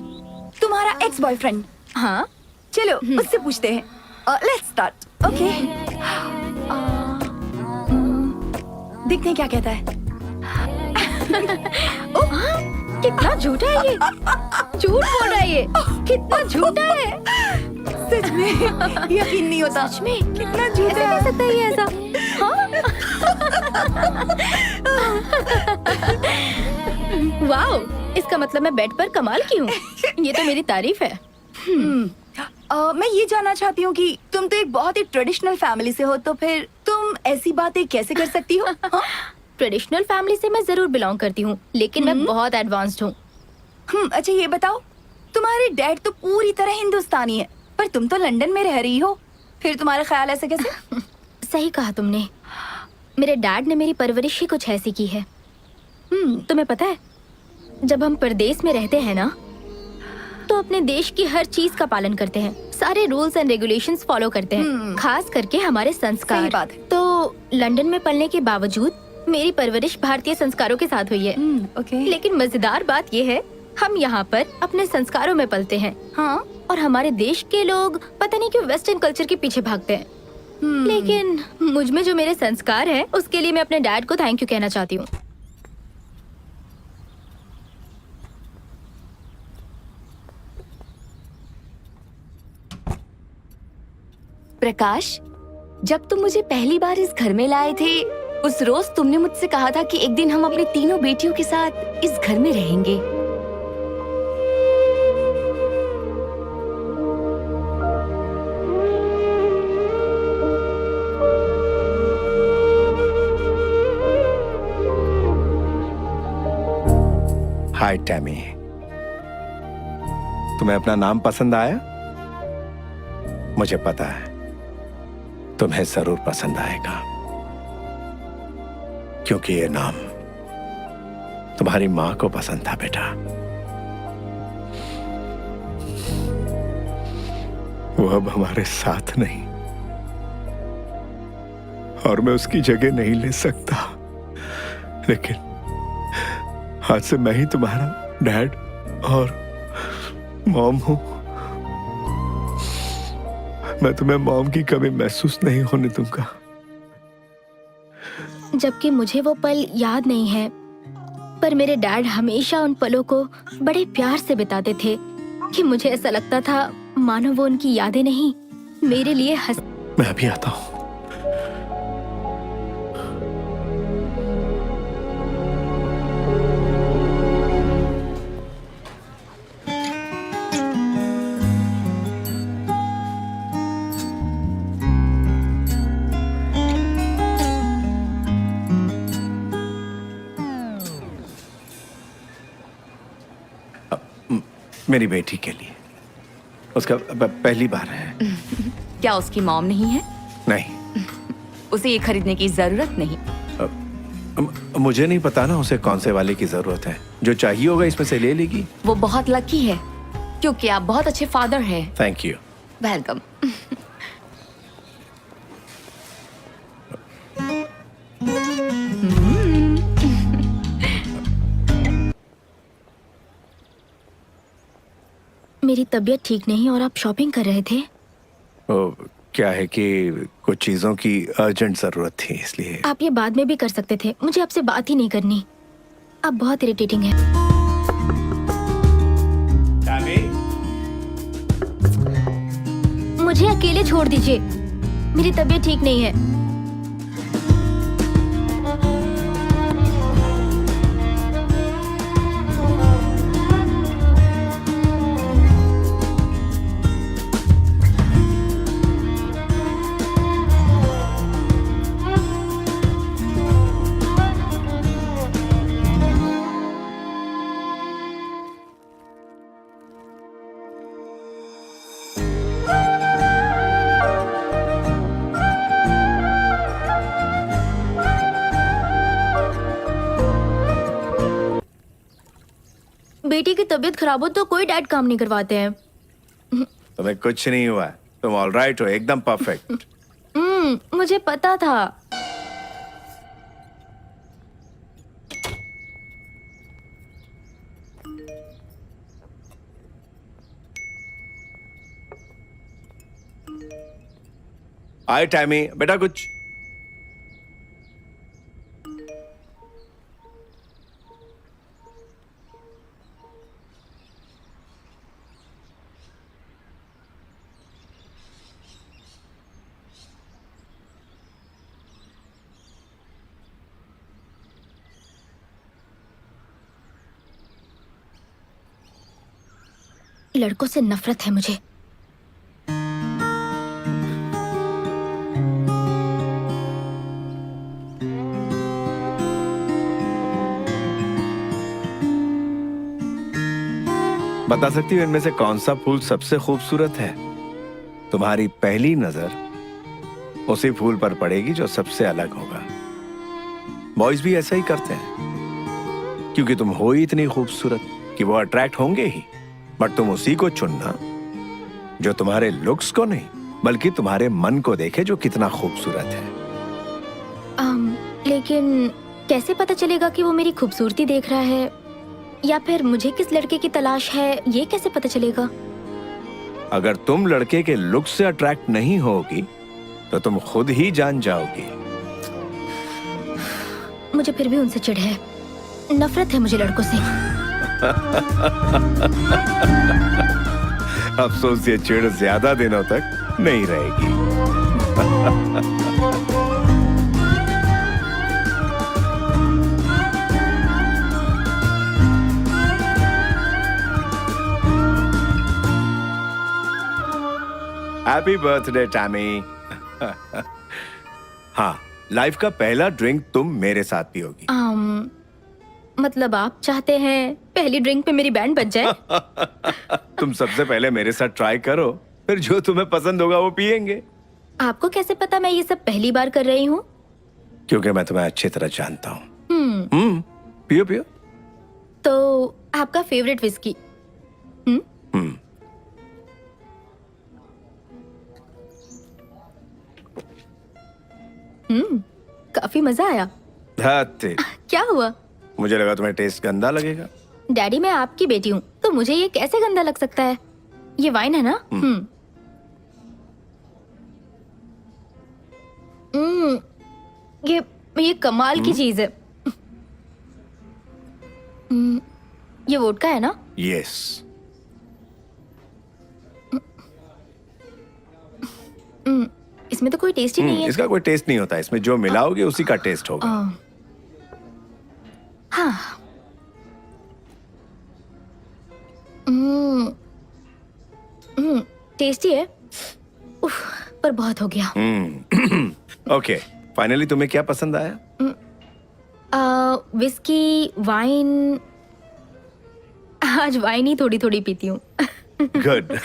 तुम्हारा एक्स बॉयफ्रेंड। हाँ। चलो उससे पूछते हैं। Let's start. ओके। देखते हैं क्या कहता है। कितना झूठा है ये। झूठ बोल रहा है ये। कितना झूठा है। सच में यकीन नहीं होता। सच में कितना झूठा ऐसे है। कह सकता है ये ऐसा? हाँ? वाओ, इसका मतलब मैं बेड पर कमाल की हूँ। ये तो मेरी तारीफ है। मैं ये जानना चाहती हूँ कि तुम तो एक बहुत ही ट्रेडिशनल फैमिली से हो, तो फिर तुम ऐसी बातें कैसे कर सकती हो? हाँ? ट्रेडिशनल फैमिली से मैं जरूर बिलोंग करती हूँ, लेकिन मैं बहुत एडवांस्ड हूँ। अच्छा ये बताओ, तुम्हारे डैड तो पूरी तरह हिंदुस्तानी है, पर तुम तो लंदन में रह रही हो, फिर तुम्हारा ख्याल ऐसे कैसे? सही कहा तुमने। मेरे डैड ने मेरी परवरिश ही कुछ ऐसी की है। तुम्हें पता है, जब हम परदेश में रहते हैं ना, तो अपने देश की हर चीज का पालन करते हैं, सारे रूल्स एंड रेगुलेशंस फॉलो करते हैं, खास करके हमारे संस्कार। सही बात है। तो लंदन में पलने के बावजूद मेरी परवरिश भारतीय संस्कारों के साथ हुई है। ओके। लेकिन मजेदार बात ये है, हम यहाँ पर अपने संस्कारों में पलते हैं। हाँ। और हमारे देश के लोग पता नहीं क्यों वेस्टर्न कल्चर के पीछे भागते हैं। लेकिन मुझ में जो मेरे संस्कार हैं, उसके लिए मैं अपने डैड को थैंक यू कहना चाहती हूँ। प्रकाश, जब तुम मुझे पहली बार इस घर में लाए थे, उस रोज तुमने मुझसे कहा था कि एक दिन हम अपनी तीनों बेटियों के साथ इस घर में रहेंगे। हाय टैमी, तुम्हें अपना नाम पसंद आया? मुझे पता है तुम्हें जरूर पसंद आएगा, क्योंकि ये नाम तुम्हारी मां को पसंद था बेटा। वो अब हमारे साथ नहीं, और मैं उसकी जगह नहीं ले सकता, लेकिन आज से मैं ही तुम्हारा डैड और मॉम हूं। मैं तुम्हें मॉम की कमी महसूस नहीं होने दूंगा। जबकि मुझे वो पल याद नहीं है, पर मेरे डैड हमेशा उन पलों को बड़े प्यार से बिताते थे कि मुझे ऐसा लगता था मानो वो उनकी यादें नहीं, मेरे लिए मैं अभी आता हूं। मेरी बेटी के लिए, उसका पहली बार है। क्या उसकी मॉम नहीं है? नहीं, उसे ये खरीदने की जरूरत नहीं। मुझे नहीं पता ना उसे कौन से वाले की जरूरत है। जो चाहिए होगा इसमें से ले लेगी। वो बहुत लकी है, क्योंकि आप बहुत अच्छे फादर हैं। Thank you. वेलकम। मेरी तबीयत ठीक नहीं और आप शॉपिंग कर रहे थे। क्या है कि कुछ चीजों की अर्जेंट जरूरत थी, इसलिए। आप ये बाद में भी कर सकते थे, मुझे आपसे बात ही नहीं करनी। आप बहुत इरिटेटिंग हैं। अकेले छोड़ दीजिए, मेरी तबीयत ठीक नहीं है। बेटी की तबीयत खराब हो तो कोई डैड काम नहीं करवाते हैं। तुम्हें कुछ नहीं हुआ है, तुम ऑल राइट हो, एकदम परफेक्ट। मुझे पता था। आए टैमी, बेटा कुछ। लड़कों से नफरत है मुझे। बता सकती हो इनमें से कौन सा फूल सबसे खूबसूरत है? तुम्हारी पहली नजर उसी फूल पर पड़ेगी जो सबसे अलग होगा। बॉयज भी ऐसा ही करते हैं, क्योंकि तुम हो ही इतनी खूबसूरत कि वो अट्रैक्ट होंगे ही। बट तुम उसी को चुनना जो तुम्हारे लुक्स को नहीं, बल्कि तुम्हारे मन को देखे जो कितना खूबसूरत है। लेकिन कैसे पता चलेगा कि वो मेरी खूबसूरती देख रहा है, या फिर मुझे किस लड़के की तलाश है, ये कैसे पता चलेगा? अगर तुम लड़के के लुक से अट्रैक्ट नहीं होगी तो तुम खुद ही जान जाओगी। मुझे फिर भी उनसे चिढ़ है, नफरत है मुझे लड़कों से। अफसोस ये चिढ़ ज्यादा दिनों तक नहीं रहेगी। Happy birthday Tammy. हाँ, लाइफ का पहला ड्रिंक तुम मेरे साथ पियोगी। मतलब आप चाहते हैं पहली ड्रिंक पे मेरी बैंड बज जाए? तुम सबसे पहले मेरे साथ ट्राई करो, फिर जो तुम्हें पसंद होगा वो पियेंगे। आपको कैसे पता मैं ये सब पहली बार कर रही हूँ? क्योंकि मैं तुम्हें अच्छी तरह जानता हूँ। पियो पियो। तो आपका फेवरेट विस्की? काफी मजा आया। क्या हुआ? मुझे लगा तुम्हें टेस्ट गंदा लगेगा। डैडी, मैं आपकी बेटी हूँ, तो मुझे ये कैसे गंदा लग सकता है? ये वाइन है ना? ये कमाल की चीज है। ये वोडका है ना? यस। इसमें तो कोई टेस्ट ही नहीं है। इसका कोई टेस्ट नहीं होता, इसमें जो मिलाओगे उसी का टेस्ट होगा। हाँ। टेस्टी है। उफ, पर बहुत हो गया। ओके, फाइनली तुम्हें क्या पसंद आया? Whisky, wine. आज वाइन ही थोड़ी थोड़ी पीती हूँ। गुड।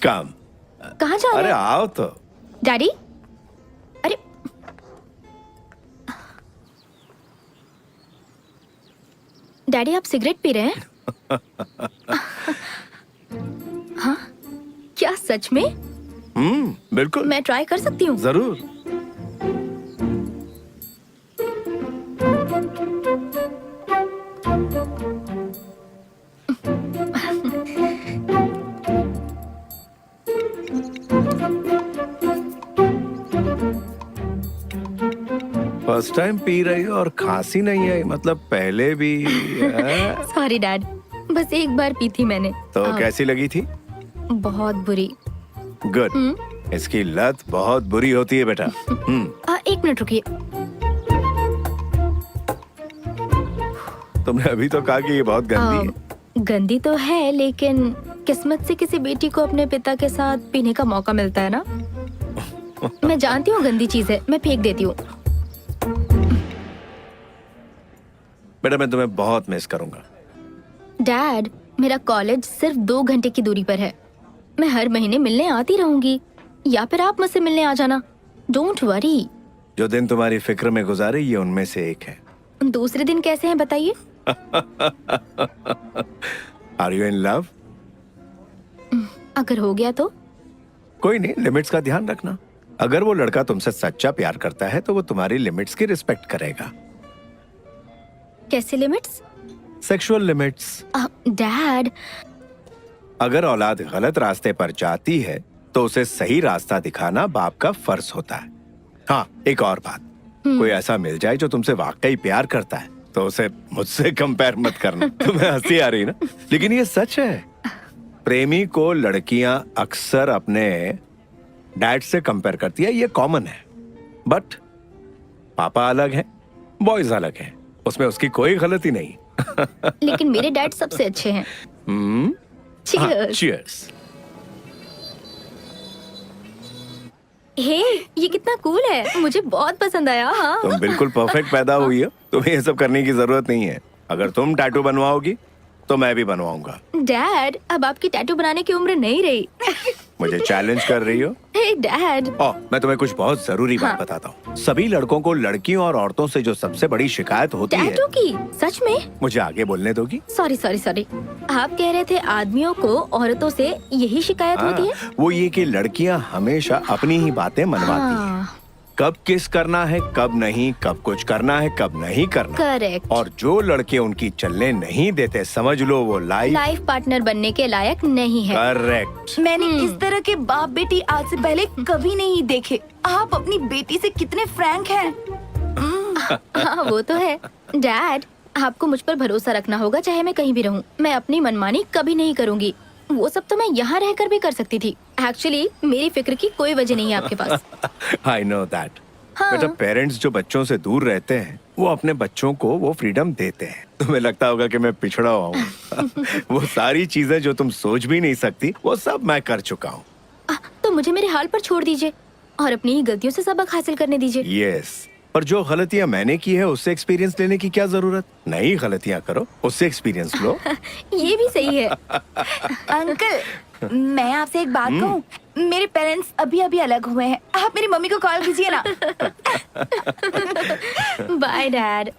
कम। कहाँ जा रहे अरे हैं? आओ तो। डैडी, अरे डैडी, आप सिगरेट पी रहे हैं? हाँ, क्या सच में? बिल्कुल। मैं ट्राई कर सकती हूँ? जरूर। फर्स्ट टाइम पी रही हो और खांसी नहीं आई, मतलब पहले भी? सॉरी डैड, बस एक बार पी थी मैंने। तो कैसी लगी थी? बहुत बुरी। गुड। इसकी लत बहुत बुरी होती है बेटा। 1 मिनट रुकिए। तुमने अभी तो कहा कि ये बहुत गंदी है। गंदी तो है, लेकिन किस्मत से किसी बेटी को अपने पिता के साथ पीने का मौका मिलता है ना। मैं जानती हूँ गंदी चीज है, मैं फेंक देती हूँ। बेटा मैं तुम्हें बहुत मिस करूंगा। डैड, मेरा कॉलेज सिर्फ 2 घंटे की दूरी पर है। मैं हर महीने मिलने आती रहूंगी, या फिर आप मुझसे मिलने आ जाना। Don't worry. जो दिन तुम्हारी फिक्र में गुजारे ये उनमें से एक है। दूसरे दिन कैसे हैं बताइए? Are you in love? अगर हो गया तो? कोई नहीं, लिमिट्स का ध्यान रखना। अगर वो लड़का तुमसे सच्चा प्यार करता है तो वो तुम्हारी लिमिट्स की रिस्पेक्ट करेगा। कैसे लिमिट्स? Sexual limits. डैड, अगर औलाद गलत रास्ते पर जाती है तो उसे सही रास्ता दिखाना बाप का फर्ज होता है। हाँ, एक और बात, कोई ऐसा मिल जाए जो तुमसे वाकई प्यार करता है तो उसे मुझसे कंपेयर मत करना। तुम्हें हंसी आ रही ना, लेकिन ये सच है। प्रेमी को लड़कियां अक्सर अपने डैड से कंपेयर करती है, ये कॉमन है। बट पापा अलग है, बॉयज अलग है, उसमें उसकी कोई गलती नहीं। लेकिन मेरे डैड सबसे अच्छे हैं। Cheers. चीयर्स। हे, ये कितना कूल है, मुझे बहुत पसंद आया। हाँ। तुम बिल्कुल परफेक्ट पैदा हुई हो, तुम्हें ये सब करने की जरूरत नहीं है। अगर तुम टैटू बनवाओगी तो मैं भी बनवाऊंगा। डैड, अब आपकी टैटू बनाने की उम्र नहीं रही। मुझे चैलेंज कर रही हो? हे डैड, मैं तुम्हें कुछ बहुत जरूरी बात हाँ। बताता हूँ। सभी लड़कों को लड़कियों और औरतों से जो सबसे बड़ी शिकायत होती है। टैटू की? सच में? मुझे आगे बोलने दोगी? सॉरी सॉरी सॉरी, आप कह रहे थे आदमियों को औरतों से यही शिकायत होती है? वो ये कि लड़कियाँ हमेशा अपनी ही बातें मनवाती हैं। हाँ, कब किस करना है, कब नहीं, कब कुछ करना है, कब नहीं करना। करेक्ट। और जो लड़के उनकी चलने नहीं देते, समझ लो वो लाइफ पार्टनर बनने के लायक नहीं है। करेक्ट। मैंने इस तरह के बाप बेटी आज से पहले कभी नहीं देखे। आप अपनी बेटी से कितने फ्रैंक हैं। हाँ, वो तो है। डैड, आपको मुझ पर भरोसा रखना होगा, चाहे मैं कहीं भी रहूं। मैं अपनी मनमानी कभी नहीं करूंगी। वो सब तो मैं यहाँ रहकर भी कर सकती थी। एक्चुअली मेरी फिक्र की कोई वजह नहीं है आपके पास। I know that. हाँ। बेटा, पेरेंट्स जो बच्चों से दूर रहते हैं वो अपने बच्चों को वो फ्रीडम देते हैं। तुम्हें लगता होगा कि मैं पिछड़ा हुआ हूँ। वो सारी चीजें जो तुम सोच भी नहीं सकती वो सब मैं कर चुका हूँ। तो मुझे मेरे हाल पर छोड़ दीजिए और अपनी ही गलतियों से सबक हासिल करने दीजिए। यस, पर जो गलतियां मैंने की है उससे एक्सपीरियंस लेने की क्या जरूरत? नई गलतियां करो, उससे एक्सपीरियंस लो। ये भी सही है। अंकल, मैं आपसे एक बात कहूँ। मेरे पेरेंट्स अभी अभी अलग हुए हैं। आप मेरी मम्मी को कॉल कीजिए ना। Bye dad.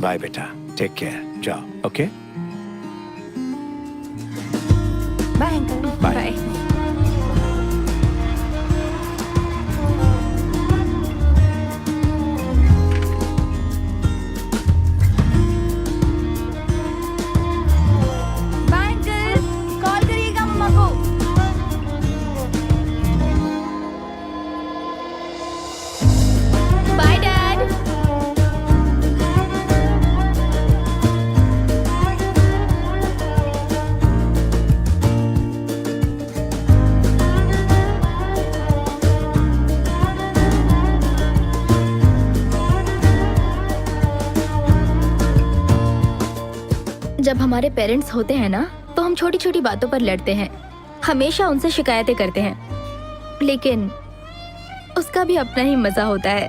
बाय बेटा, टेक केयर, जाओ। Okay, bye uncle. Bye. Bye. Bye uncle, call करिएगा मम्मा को। Bye dad. जब हमारे पेरेंट्स होते हैं ना, तो हम छोटी छोटी बातों पर लड़ते हैं, हमेशा उनसे शिकायतें करते हैं, लेकिन उसका भी अपना ही मजा होता है।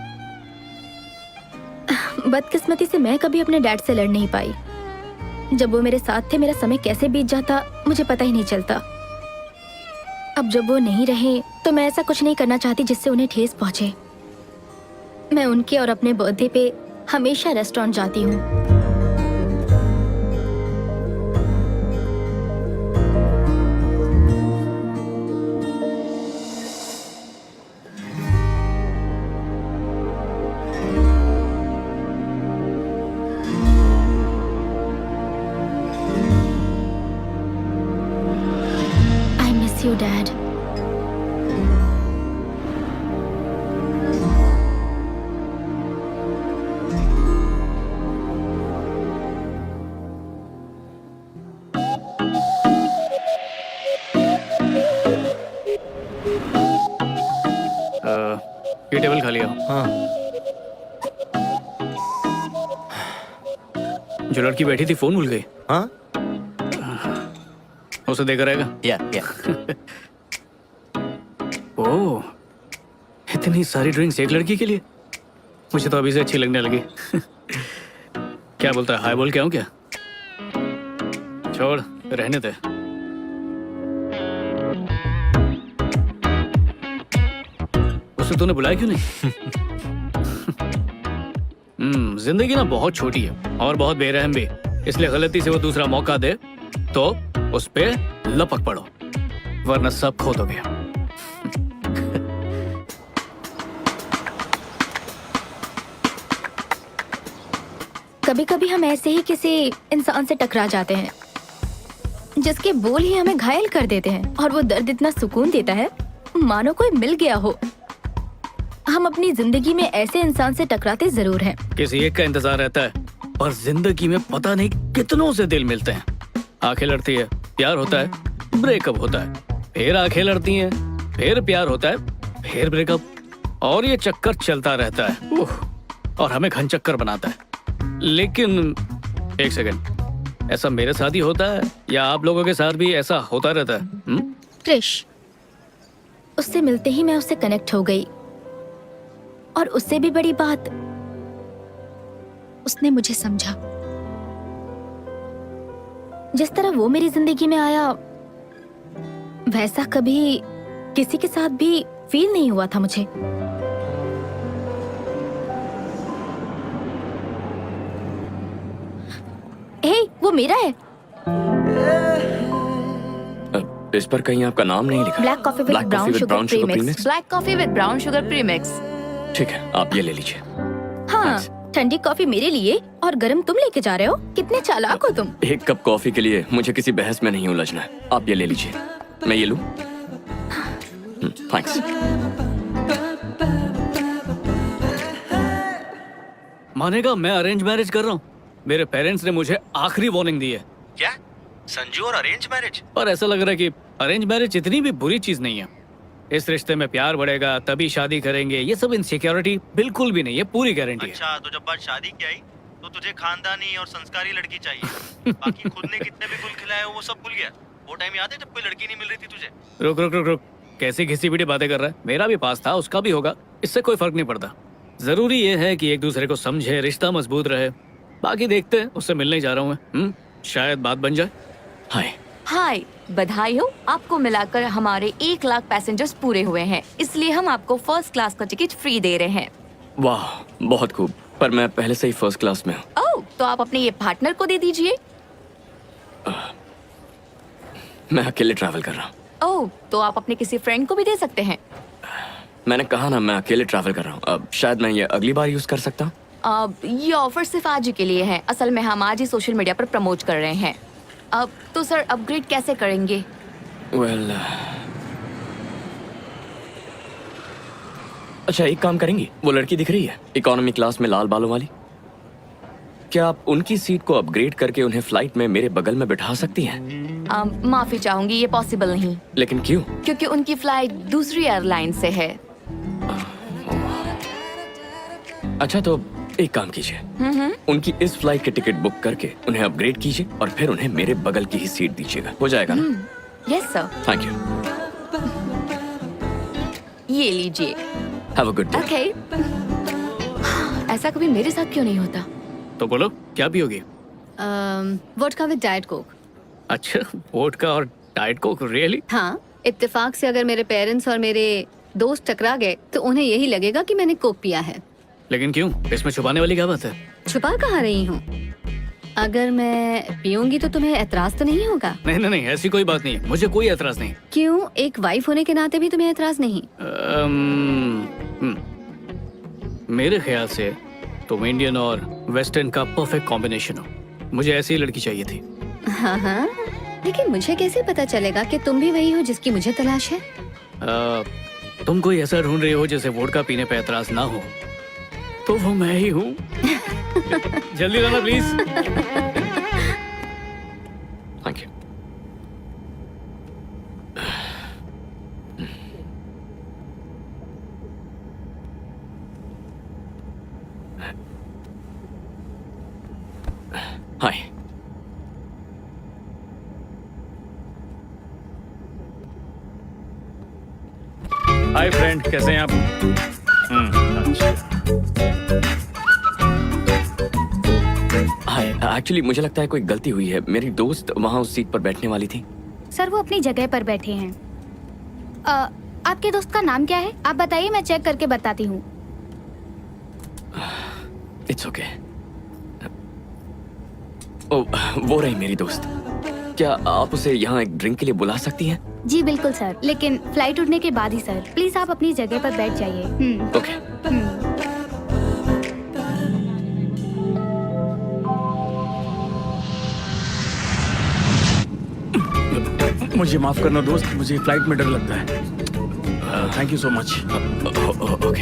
बदकिस्मती से मैं कभी अपने डैड से लड़ नहीं पाई। जब वो मेरे साथ थे मेरा समय कैसे बीत जाता मुझे पता ही नहीं चलता। अब जब वो नहीं रहे तो मैं ऐसा कुछ नहीं करना चाहती जिससे उन्हें ठेस पहुंचे। मैं उनके और अपने बर्थडे पे हमेशा रेस्टोरेंट जाती हूँ। I miss you, Dad. Table खाली आओ। हाँ जो लड़की बैठी थी फोन भूल गई, हाँ उसे देकर आएगा। या ओह, इतनी सारी ड्रिंक्स एक लड़की के लिए, मुझे तो अभी से अच्छी लगने लगी। क्या बोलता है, हाय बोल के आऊं क्या? छोड़, रहने दे। उसे तूने बुलाया क्यों नहीं? जिंदगी ना बहुत छोटी है और बहुत बेरहम भी, इसलिए गलती से वो दूसरा मौका दे तो उस पे लपक पड़ो, वरना सब खो दोगे। कभी कभी हम ऐसे ही किसी इंसान से टकरा जाते हैं जिसके बोल ही हमें घायल कर देते हैं, और वो दर्द इतना सुकून देता है मानो कोई मिल गया हो। हम अपनी जिंदगी में ऐसे इंसान से टकराते जरूर हैं। किसी एक का इंतजार रहता है, और जिंदगी में पता नहीं कितनों से दिल मिलते हैं। आंखें लड़ती है, प्यार होता है, ब्रेकअप होता है, फिर आंखें लड़ती हैं, फिर प्यार होता है, फिर ब्रेकअप, और ये चक्कर चलता रहता है। और हमें घन चक्कर बनाता है। लेकिन एक सेकंड, ऐसा मेरे साथ ही होता है या आप लोगों के साथ भी ऐसा होता रहता है? क्रिश, उससे मिलते ही मैं उससे कनेक्ट हो गई, और उससे भी बड़ी बात, उसने मुझे समझा। जिस तरह वो मेरी जिंदगी में आया, वैसा कभी किसी के साथ भी फील नहीं हुआ था मुझे। हे, वो मेरा है। इस पर कहीं आपका नाम नहीं लिखा। Black coffee with brown sugar premix. Black coffee with brown sugar premix. ठीक है, आप ये ले लीजिए। हाँ, ठंडी कॉफी मेरे लिए और गरम तुम लेके जा रहे हो। कितने चालाक हो तुम। एक कप कॉफी के लिए मुझे किसी बहस में नहीं उलझना है। आप ये ले लीजिए। मैं ये लूं? थैंक्स। मानेगा मैं अरेंज मैरिज कर रहा हूँ। मेरे पेरेंट्स ने मुझे आखिरी वार्निंग दी है। क्या संजू और अरेंज मैरिज? पर ऐसा लग रहा है कि अरेंज मैरिज इतनी भी बुरी चीज नहीं है। इस रिश्ते में प्यार बढ़ेगा तभी शादी करेंगे, ये सब इनसिक्योरिटी बिल्कुल भी नहीं है, पूरी गारंटी है। अच्छा, तो जब बात शादी की आई तो तुझे खानदानी और संस्कारी लड़की चाहिए। बाकी खुद ने कितने भी गुल खिलाए हो वो सब भूल गया। वो टाइम याद है जब कोई लड़की नहीं मिल रही थी तुझे? रुक रुक रुक रुक, कैसी घिसी पिटी बातें कर रहा है? मेरा भी पास था, उसका भी होगा, इससे कोई फर्क नहीं पड़ता। जरूरी ये है कि एक दूसरे को समझे, रिश्ता मजबूत रहे। बाकी देखते हैं, उससे मिलने ही जा रहा हूँ मैं। शायद बात बन जाए। हाय। हाय, बधाई हो, आपको मिलाकर हमारे 1 लाख पैसेंजर्स पूरे हुए हैं, इसलिए हम आपको फर्स्ट क्लास का टिकट फ्री दे रहे हैं। वाह, बहुत खूब। पर मैं पहले से ही फर्स्ट क्लास में हूँ। ओह, तो आप अपने ये पार्टनर को दे दीजिए। मैं अकेले ट्रैवल कर रहा हूँ। ओह, तो आप अपने किसी फ्रेंड को भी दे सकते हैं। मैंने कहा ना, मैं अकेले ट्रैवल कर रहा हूँ। अब शायद मैं ये अगली बार यूज कर सकता हूँ। अब ये ऑफर सिर्फ आज ही के लिए है। असल में हम आज ही सोशल मीडिया पर प्रमोट कर रहे हैं। अब तो सर अपग्रेड कैसे करेंगे? वेल, अच्छा एक काम करेंगी, वो लड़की दिख रही है इकोनॉमी क्लास में लाल बालों वाली, क्या आप उनकी सीट को अपग्रेड करके उन्हें फ्लाइट में मेरे बगल में बिठा सकती हैं? माफी चाहूंगी, ये पॉसिबल नहीं, लेकिन क्यों? क्योंकि उनकी फ्लाइट दूसरी एयरलाइन से है। अच्छा, तो एक काम कीजिए, उनकी इस फ्लाइट की टिकट बुक करके उन्हें अपग्रेड कीजिए और फिर उन्हें मेरे बगल की ही सीट दीजिएगा। हो जाएगा ना? Yes sir. Thank you. ये लीजिए। Have a good day. Okay. ऐसा कभी मेरे साथ क्यों नहीं होता? तो बोलो, क्या पियोगी? Vodka with diet Coke. अच्छा, वोडका और डाइट कोक, रियली? हाँ, इत्तेफाक से अगर मेरे पेरेंट्स और मेरे दोस्त टकरा गए तो उन्हें यही लगेगा कि मैंने कोक पिया है। लेकिन क्यों, इसमें छुपाने वाली क्या बात है? छुपा कहाँ रही हूँ? अगर मैं पीऊंगी तो तुम्हें एतराज तो नहीं होगा? नहीं नहीं नहीं, ऐसी कोई बात नहीं है, मुझे कोई एतराज नहीं। क्यों, एक वाइफ होने के नाते भी तुम्हें एतराज नहीं? मेरे ख्याल से तुम इंडियन और वेस्टर्न का परफेक्ट कॉम्बिनेशन हो। मुझे ऐसी ही लड़की चाहिए थी। हाँ हाँ, लेकिन मुझे कैसे पता चलेगा कि तुम भी वही हो जिसकी मुझे तलाश है? तुम कोई ऐसा ढूंढ रही हो जिसे वोडका पीने पे एतराज ना हो, तो वो मैं ही हूँ। जल्दी लाना please. Thank you. Hi friend, कैसे हैं आप? अच्छा। हाय, एक्चुअली मुझे लगता है कोई गलती हुई है। मेरी दोस्त वहाँ उस सीट पर बैठने वाली थी। सर वो अपनी जगह पर बैठे हैं। आपके दोस्त का नाम क्या है? आप बताइए, मैं चेक करके बताती हूँ। It's okay. ओ, वो रही मेरी दोस्त। क्या आप उसे यहाँ एक ड्रिंक के लिए बुला सकती हैं? जी बिल्कुल सर, लेकिन फ्लाइट उड़ने के बाद ही सर। प्लीज आप अपनी जगह पर बैठ जाइए। ओके। मुझे माफ करना दोस्त, मुझे फ्लाइट में डर लगता है। Thank you so much. Okay.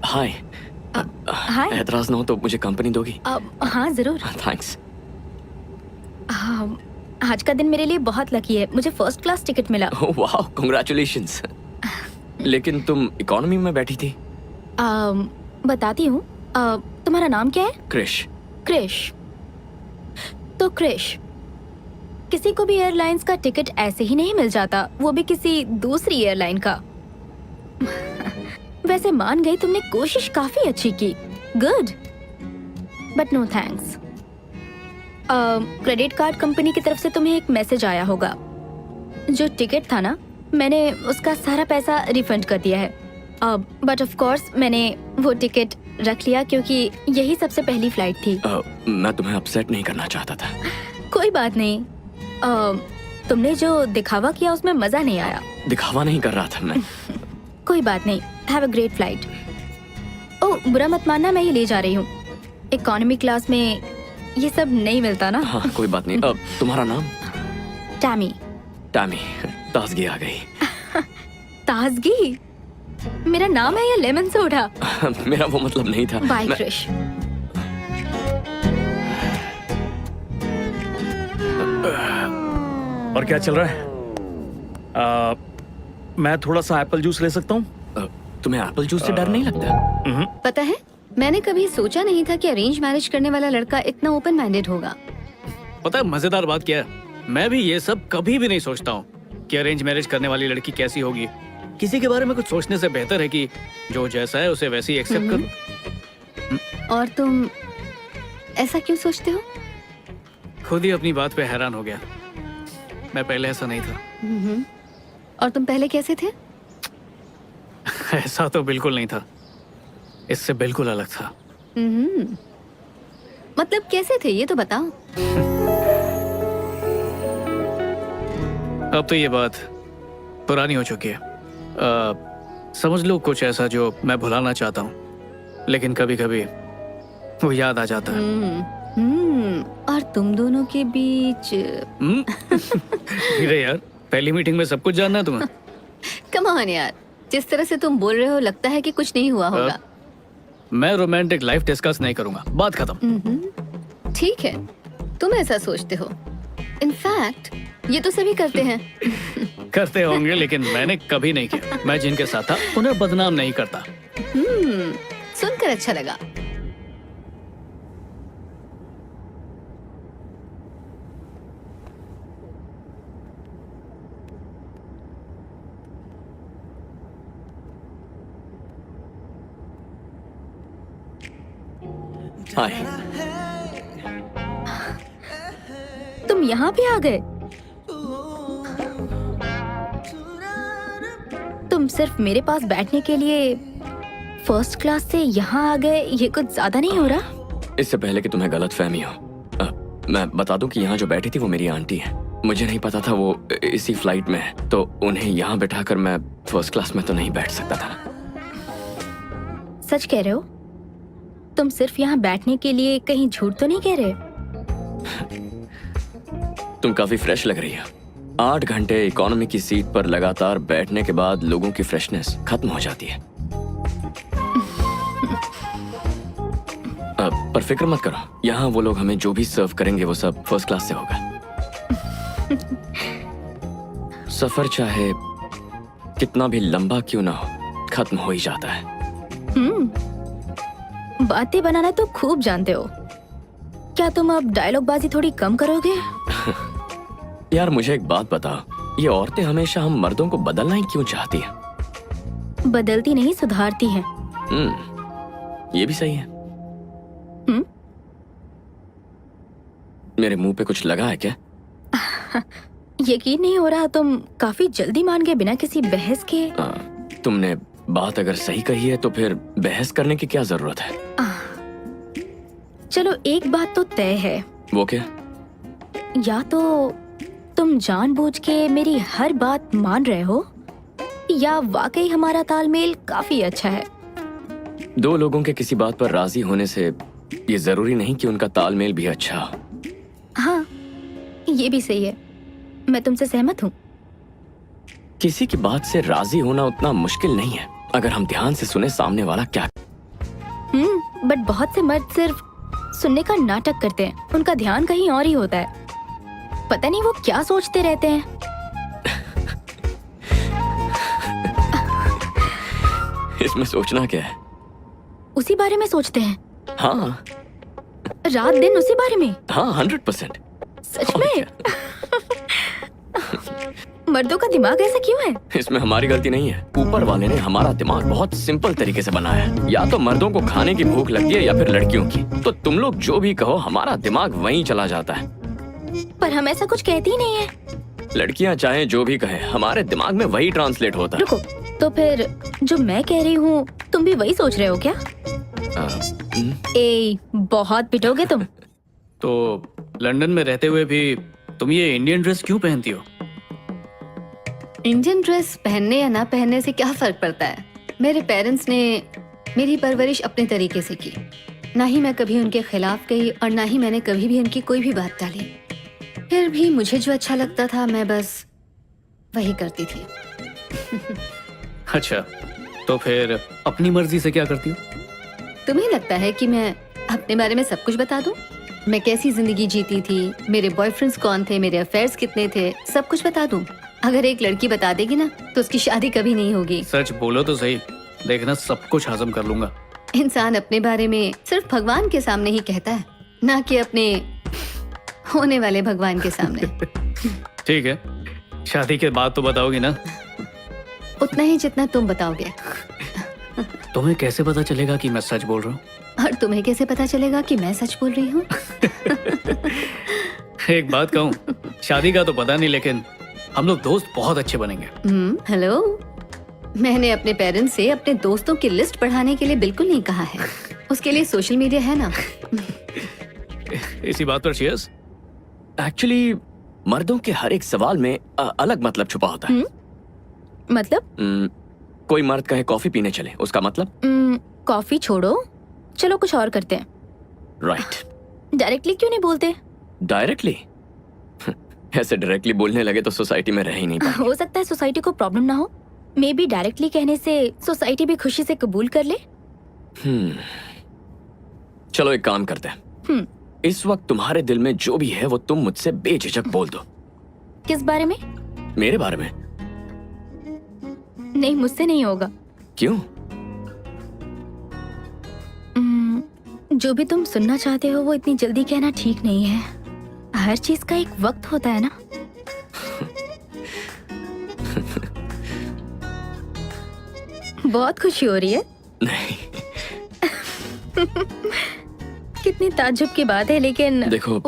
Hi. Hi. एतराज ना हो तो मुझे कंपनी दोगी? हाँ जरूर। थैंक्स। आज का दिन मेरे लिए बहुत लकी है, मुझे फर्स्ट क्लास टिकट मिला। वाह, कांग्रेचुलेशंस। लेकिन तुम इकोनॉमी में बैठी थी। बताती हूँ। तुम्हारा नाम क्या है? क्रिश। क्रिश। तो क्रिश, किसी को भी एयरलाइंस का टिकट ऐसे ही नहीं मिल जाता, वो भी किसी दूसरी एयरलाइन का। वैसे मान गई, तुमने कोशिश काफी अच्छी की। Good, but no thanks. Credit card company की तरफ से तुम्हें एक मैसेज आया होगा। जो टिकट था ना, मैंने उसका सारा पैसा रिफंड कर दिया है। बट ऑफ कोर्स मैंने वो टिकट रख लिया क्योंकि यही सबसे पहली फ्लाइट थी। मैं तुम्हें अपसेट नहीं करना चाहता था। कोई बात नहीं। तुमने जो दिखावा किया उसमें मजा नहीं आया। दिखावा नहीं कर रहा था मैं। कोई बात नहीं। Have a great flight. Oh, बुरा मत मानना, मैं ये ले जा रही हूँ। इकोनॉमी क्लास में ये सब नहीं मिलता ना। हाँ, कोई बात नहीं। तुम्हारा नाम? टैमी। टैमी। ताजगी आ गई। ताजगी? मेरा नाम है या लेमन सोडा? मेरा वो मतलब नहीं था। बाय क्रिश। और क्या चल रहा है? मैं थोड़ा सा एप्पल जूस ले सकता हूँ? तुम्हें एप्पल जूस से डर नहीं लगता? पता है, मैंने कभी सोचा नहीं था कि अरेंज मैरिज करने वाला लड़का इतना ओपन माइंडेड होगा। पता है मजेदार बात क्या है? मैं भी ये सब कभी भी नहीं सोचता हूँ कि अरेंज मैरिज करने वाली लड़की कैसी होगी। किसी के बारे में कुछ सोचने से बेहतर है कि जो जैसा है उसे वैसे ही एक्सेप्ट करो। और तुम ऐसा क्यों सोचते हो? खुद ही अपनी बात पे हैरान हो गया। मैं पहले ऐसा नहीं था। और तुम पहले कैसे थे? ऐसा तो बिल्कुल नहीं था, इससे बिल्कुल अलग था। मतलब कैसे थे ये तो बताओ। अब तो ये बात पुरानी हो चुकी है। समझ लो कुछ ऐसा जो मैं भुलाना चाहता हूँ, लेकिन कभी कभी वो याद आ जाता है। और तुम दोनों के बीच अरे यार, पहली मीटिंग में सब कुछ जानना है तुम्हें। कम ऑन यार, जिस तरह से तुम बोल रहे हो लगता है कि कुछ नहीं हुआ होगा। मैं रोमांटिक लाइफ डिस्कस नहीं करूंगा, बात खत्म। ठीक है, तुम ऐसा सोचते हो। इनफैक्ट ये तो सभी करते हैं। करते होंगे, लेकिन मैंने कभी नहीं किया। मैं जिनके साथ था उन्हें बदनाम नहीं करता। सुनकर अच्छा लगा। हाय। तुम यहाँ भी आ गए? तुम सिर्फ मेरे पास बैठने के लिए फर्स्ट क्लास से यहाँ आ गए, ये कुछ ज्यादा नहीं हो रहा? इससे पहले कि तुम्हें गलत फहमी हो, मैं बता दूं कि यहाँ जो बैठी थी वो मेरी आंटी है। मुझे नहीं पता था वो इसी फ्लाइट में है, तो उन्हें यहाँ बैठाकर मैं फर्स्ट क्लास में तो नहीं बैठ सकता था। सच कह रहे हो? तुम सिर्फ यहाँ बैठने के लिए कहीं झूठ तो नहीं कह रहे? तुम काफी फ्रेश लग रही हो। 8 घंटे इकोनॉमी की सीट पर लगातार बैठने के बाद लोगों की फ्रेशनेस खत्म हो जाती है। पर फिक्र मत करो, यहाँ वो लोग हमें जो भी सर्व करेंगे वो सब फर्स्ट क्लास से होगा। सफर चाहे कितना भी लंबा क्यों ना हो, खत्म हो ही जाता है। बातें बनाना तो खूब जानते हो। क्या तुम अब डायलॉग बाजी थोड़ी कम करोगे? यार मुझे एक बात बताओ, ये औरतें हमेशा हम मर्दों को बदलना ही क्यों चाहती हैं? बदलती नहीं, सुधारती हैं। ये भी सही है। हम्म? मेरे मुंह पे कुछ लगा है क्या? यकीन नहीं हो रहा, तुम काफी जल्दी मान गए बिना किसी बहस के। तुमने बात अगर सही कही है तो फिर बहस करने की क्या जरूरत है? चलो एक बात तो तय है, वो क्या? या तो तुम जानबूझ के मेरी हर बात मान रहे हो, या वाकई हमारा तालमेल काफी अच्छा है। दो लोगों के किसी बात पर राजी होने से ये जरूरी नहीं कि उनका तालमेल भी अच्छा हो। हाँ, ये भी सही है, मैं तुमसे सहमत हूँ। किसी की बात से राजी होना उतना मुश्किल नहीं है अगर हम ध्यान से सुने सामने वाला क्या। बट बहुत से मर्द सिर्फ सुनने का नाटक करते हैं, उनका ध्यान कहीं और ही होता है। पता नहीं वो क्या सोचते रहते हैं। इसमें सोचना क्या है? उसी बारे में सोचते हैं, हाँ रात दिन उसी बारे में। हाँ 100%। सच में? मर्दों का दिमाग ऐसा क्यों है? इसमें हमारी गलती नहीं है, ऊपर वाले ने हमारा दिमाग बहुत सिंपल तरीके से बनाया है। या तो मर्दों को खाने की भूख लगती है या फिर लड़कियों की, तो तुम लोग जो भी कहो हमारा दिमाग वहीं चला जाता है। पर हम ऐसा कुछ कहते ही नहीं है। लड़कियां चाहे जो भी कहें हमारे दिमाग में वही ट्रांसलेट होता है। रुको, तो फिर जो मैं कह रही हूँ तुम भी वही सोच रहे हो क्या? ए, बहुत पिटोगे तुम। तो लंदन में रहते हुए भी तुम ये इंडियन ड्रेस क्यों पहनती हो? इंडियन ड्रेस पहनने या ना पहनने से क्या फर्क पड़ता है? मेरे पेरेंट्स ने मेरी परवरिश अपने तरीके से की, ना ही मैं कभी उनके खिलाफ गई और ना ही मैंने कभी भी उनकी कोई भी बात टाली। फिर भी मुझे जो अच्छा लगता था मैं बस वही करती थी। अच्छा, तो फिर अपनी मर्जी से क्या करती हो? तुम्हें लगता है कि मैं अपने बारे में सब कुछ बता दूं? मैं कैसी जिंदगी जीती थी, मेरे बॉयफ्रेंड्स कौन थे, मेरे अफेयर्स कितने थे, सब कुछ बता दूं? अगर एक लड़की बता देगी ना तो उसकी शादी कभी नहीं होगी। सच बोलो तो सही, देखना सब कुछ हजम कर लूंगा। इंसान अपने बारे में सिर्फ भगवान के सामने ही कहता है, ना कि अपने होने वाले भगवान के सामने। ठीक है, शादी के बाद तो बताओगी ना? उतना ही जितना तुम बताओगे। तुम्हें कैसे पता चलेगा कि मैं सच बोल रहा हूँ? और तुम्हें कैसे पता चलेगा कि मैं सच बोल रही हूँ? एक बात कहूँ, शादी का तो पता नहीं, लेकिन हम लोग दोस्त बहुत अच्छे बनेंगे। हेलो, मैंने अपने पेरेंट्स से अपने दोस्तों की लिस्ट बढ़ाने के लिए बिल्कुल नहीं कहा है। उसके लिए सोशल मीडिया है ना। इसी बात पर cheers। एक्चुअली मर्दों के हर एक सवाल में अलग मतलब छुपा होता है। मतलब? कोई मर्द कहे कॉफी पीने चले, उसका मतलब? कॉफी छोड़ो, चलो कुछ और करते हैं। राइट। डायरेक्टली क्यों नहीं बोलते? डायरेक्टली? ऐसे डायरेक्टली बोलने लगे तो सोसाइटी में रह ही नहीं पाएंगे। हो सकता है सोसाइटी को प्रॉब्लम ना हो, मे बी डायरेक्टली कहने से सोसाइटी भी खुशी से कबूल कर ले। चलो एक काम करते हैं, इस वक्त तुम्हारे दिल में जो भी है वो तुम मुझसे बेझिझक बोल दो। किस बारे में? मेरे बारे में। नहीं, मुझसे नहीं होगा। क्यों? जो भी तुम सुनना चाहते हो वो इतनी जल्दी कहना ठीक नहीं है। हर चीज का एक वक्त होता है ना। बहुत खुशी हो रही है। नहीं। कितनी ताज्जुब की बात है, लेकिन देखो,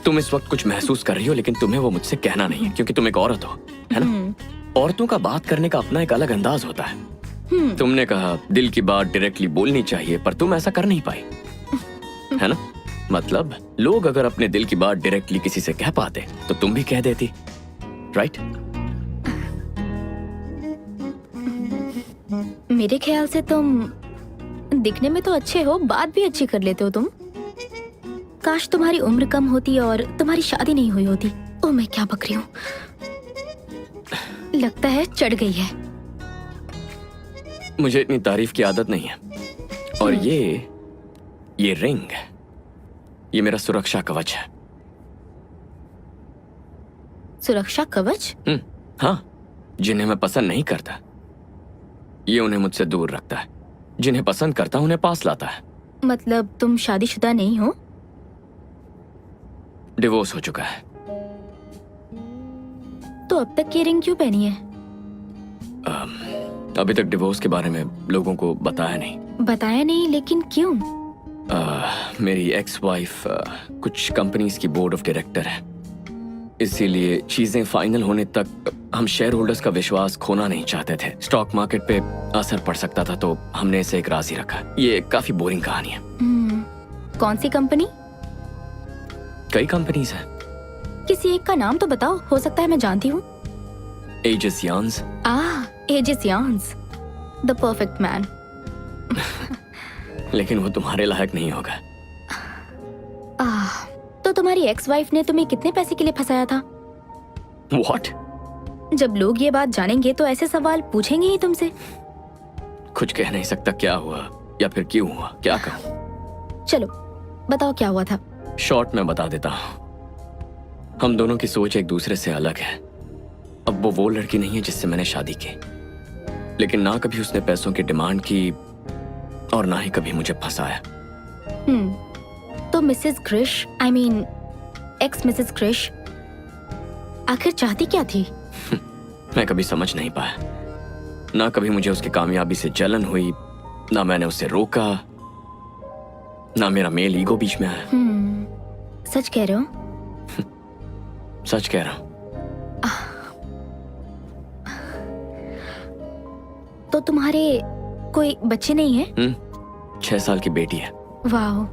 तुम इस वक्त कुछ महसूस कर रही हो लेकिन तुम्हें वो मुझसे कहना नहीं है, क्योंकि तुम एक औरत हो, है ना? औरतों का बात करने का अपना एक अलग अंदाज होता है। तुमने कहा दिल की बात डायरेक्टली बोलनी चाहिए, पर तुम ऐसा कर नहीं पाई, है ना? मतलब लोग अगर अपने दिल की बात डायरेक्टली किसी से कह पाते तो तुम भी कह देती, राइट? मेरे ख्याल से तुम दिखने में तो अच्छे हो, बात भी अच्छी कर लेते हो तुम। काश तुम्हारी उम्र कम होती और तुम्हारी शादी नहीं हुई होती। ओह, मैं क्या बक रही हूँ। लगता है चढ़ गई है। मुझे इतनी तारीफ की आदत नहीं है। और ये रिंग, ये मेरा सुरक्षा कवच है। सुरक्षा कवच? हाँ, जिन्हें मैं पसंद नहीं करता ये उन्हें मुझसे दूर रखता है, जिन्हें पसंद करता उन्हें पास लाता है। मतलब तुम शादीशुदा नहीं हो? डिवोर्स हो चुका है। तो अब तक ये रिंग क्यों पहनी है? अभी तक डिवोर्स के बारे में लोगों को बताया नहीं। बताया नहीं, लेकिन क्यों? मेरी एक्स वाइफ कुछ कंपनीज की बोर्ड ऑफ डायरेक्टर है, इसीलिए चीजें फाइनल होने तक हम शेयर होल्डर्स का विश्वास खोना नहीं चाहते थे। स्टॉक मार्केट पे असर पड़ सकता था, तो हमने इसे एक राज ही रखा। ये काफी बोरिंग कहानी है। कौन सी कंपनी? कई कंपनीज हैं। किसी एक का नाम तो बताओ, हो सकता है मैं जानती हूँ। एजिस यार्न्स। एजिस यार्न्स, द परफेक्ट मैन। लेकिन वो तुम्हारे लायक नहीं होगा। तो तुम्हारी एक्स वाइफ ने तुम्हें कितने पैसे के लिए फंसाया था? What? जब लोग ये बात जानेंगे तो ऐसे सवाल पूछेंगे ही तुमसे। कुछ कह नहीं सकता क्या हुआ या फिर क्यों हुआ, क्या कहूँ। चलो बताओ क्या हुआ था। शॉर्ट में बता देता हूँ। हम दोनों की सोच एक दूसरे से अलग है। अब वो लड़की नहीं है जिससे मैंने शादी की, लेकिन ना कभी उसने पैसों की डिमांड की और ना ही कभी मुझे फंसाया। तो Mrs Krish, I mean ex Mrs Krish, आखिर चाहती क्या थी? मैं कभी समझ नहीं पाया। ना कभी मुझे उसकी कामयाबी से जलन हुई, ना मैंने उसे रोका, ना मेरा मेल ईगो बीच में आया। सच कह रहे हो? सच कह रहा हूँ। तो तुम्हारे कोई बच्चे नहीं है? 6 साल की बेटी है। वाह।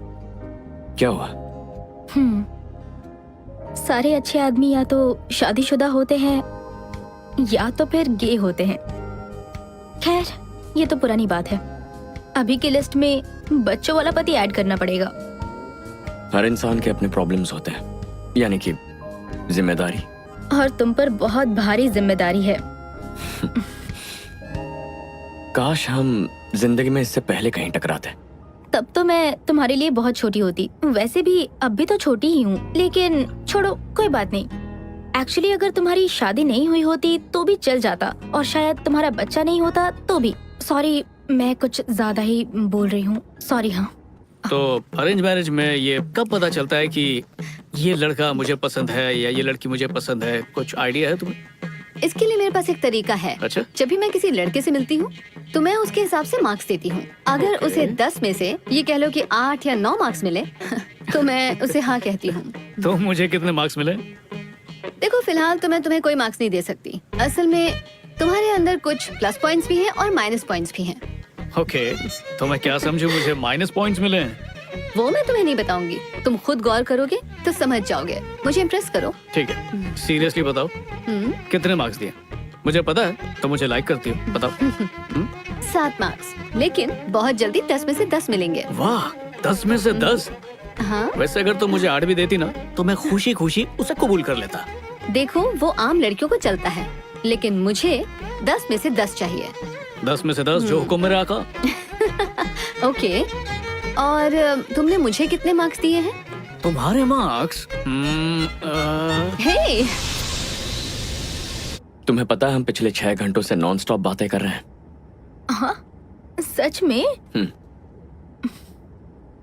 क्या हुआ? सारे अच्छे आदमी या तो शादीशुदा होते हैं या तो फिर गे होते हैं। खैर, ये तो पुरानी बात है। अभी की लिस्ट में बच्चों वाला पति ऐड करना पड़ेगा। हर इंसान के अपने प्रॉब्लम्स होते हैं, यानी कि जिम्मेदारी। और तुम पर बहुत भारी जिम्मेदारी है। काश हम जिंदगी में इससे पहले कहीं टकराते। तब तो मैं तुम्हारे लिए बहुत छोटी होती। वैसे भी अब भी तो छोटी ही हूँ, लेकिन छोड़ो, कोई बात नहीं। एक्चुअली अगर तुम्हारी शादी नहीं हुई होती तो भी चल जाता, और शायद तुम्हारा बच्चा नहीं होता तो भी। सॉरी, मैं कुछ ज्यादा ही बोल रही हूँ, सॉरी। हाँ, तो अरेंज मैरिज में ये कब पता चलता है कि ये लड़का मुझे पसंद है या ये लड़की मुझे पसंद है? कुछ आइडिया है तुम्हें? इसके लिए मेरे पास एक तरीका है। अच्छा। जब भी मैं किसी लड़के से मिलती हूँ तो मैं उसके हिसाब से मार्क्स देती हूँ। अगर उसे 10 में से ये कह लो कि 8 या 9 मार्क्स मिले तो मैं उसे हाँ कहती हूँ। तो मुझे कितने मार्क्स मिले? देखो, फिलहाल तो मैं तुम्हें कोई मार्क्स नहीं दे सकती। असल में तुम्हारे अंदर कुछ प्लस पॉइंट्स भी हैं और माइनस पॉइंट्स भी हैं। ओके, तो मैं क्या समझूं मुझे माइनस पॉइंट्स मिले हैं? वो मैं तुम्हें नहीं बताऊंगी, तुम खुद गौर करोगे तो समझ जाओगे। मुझे इम्प्रेस करो। ठीक है, सीरियसली बताओ कितने मार्क्स दिए? मुझे पता है तो मुझे लाइक करती हो, बताओ। 7 मार्क्स, लेकिन बहुत जल्दी 10 में से 10 मिलेंगे। वाह, 10 में से 10? हाँ, वैसे अगर तुम मुझे 8 भी देती ना तो मैं खुशी खुशी उसे कबूल कर लेता। देखो वो आम लड़कियों को चलता है, लेकिन मुझे 10 में से 10 चाहिए। 10 में से 10 जो हुक्म मेरे आका। ओके, और तुमने मुझे कितने मार्क्स दिए हैं? तुम्हारे मार्क्स? हे, तुम्हें पता है हम पिछले 6 घंटों से नॉन स्टॉप बातें कर रहे हैं। हाँ, सच में?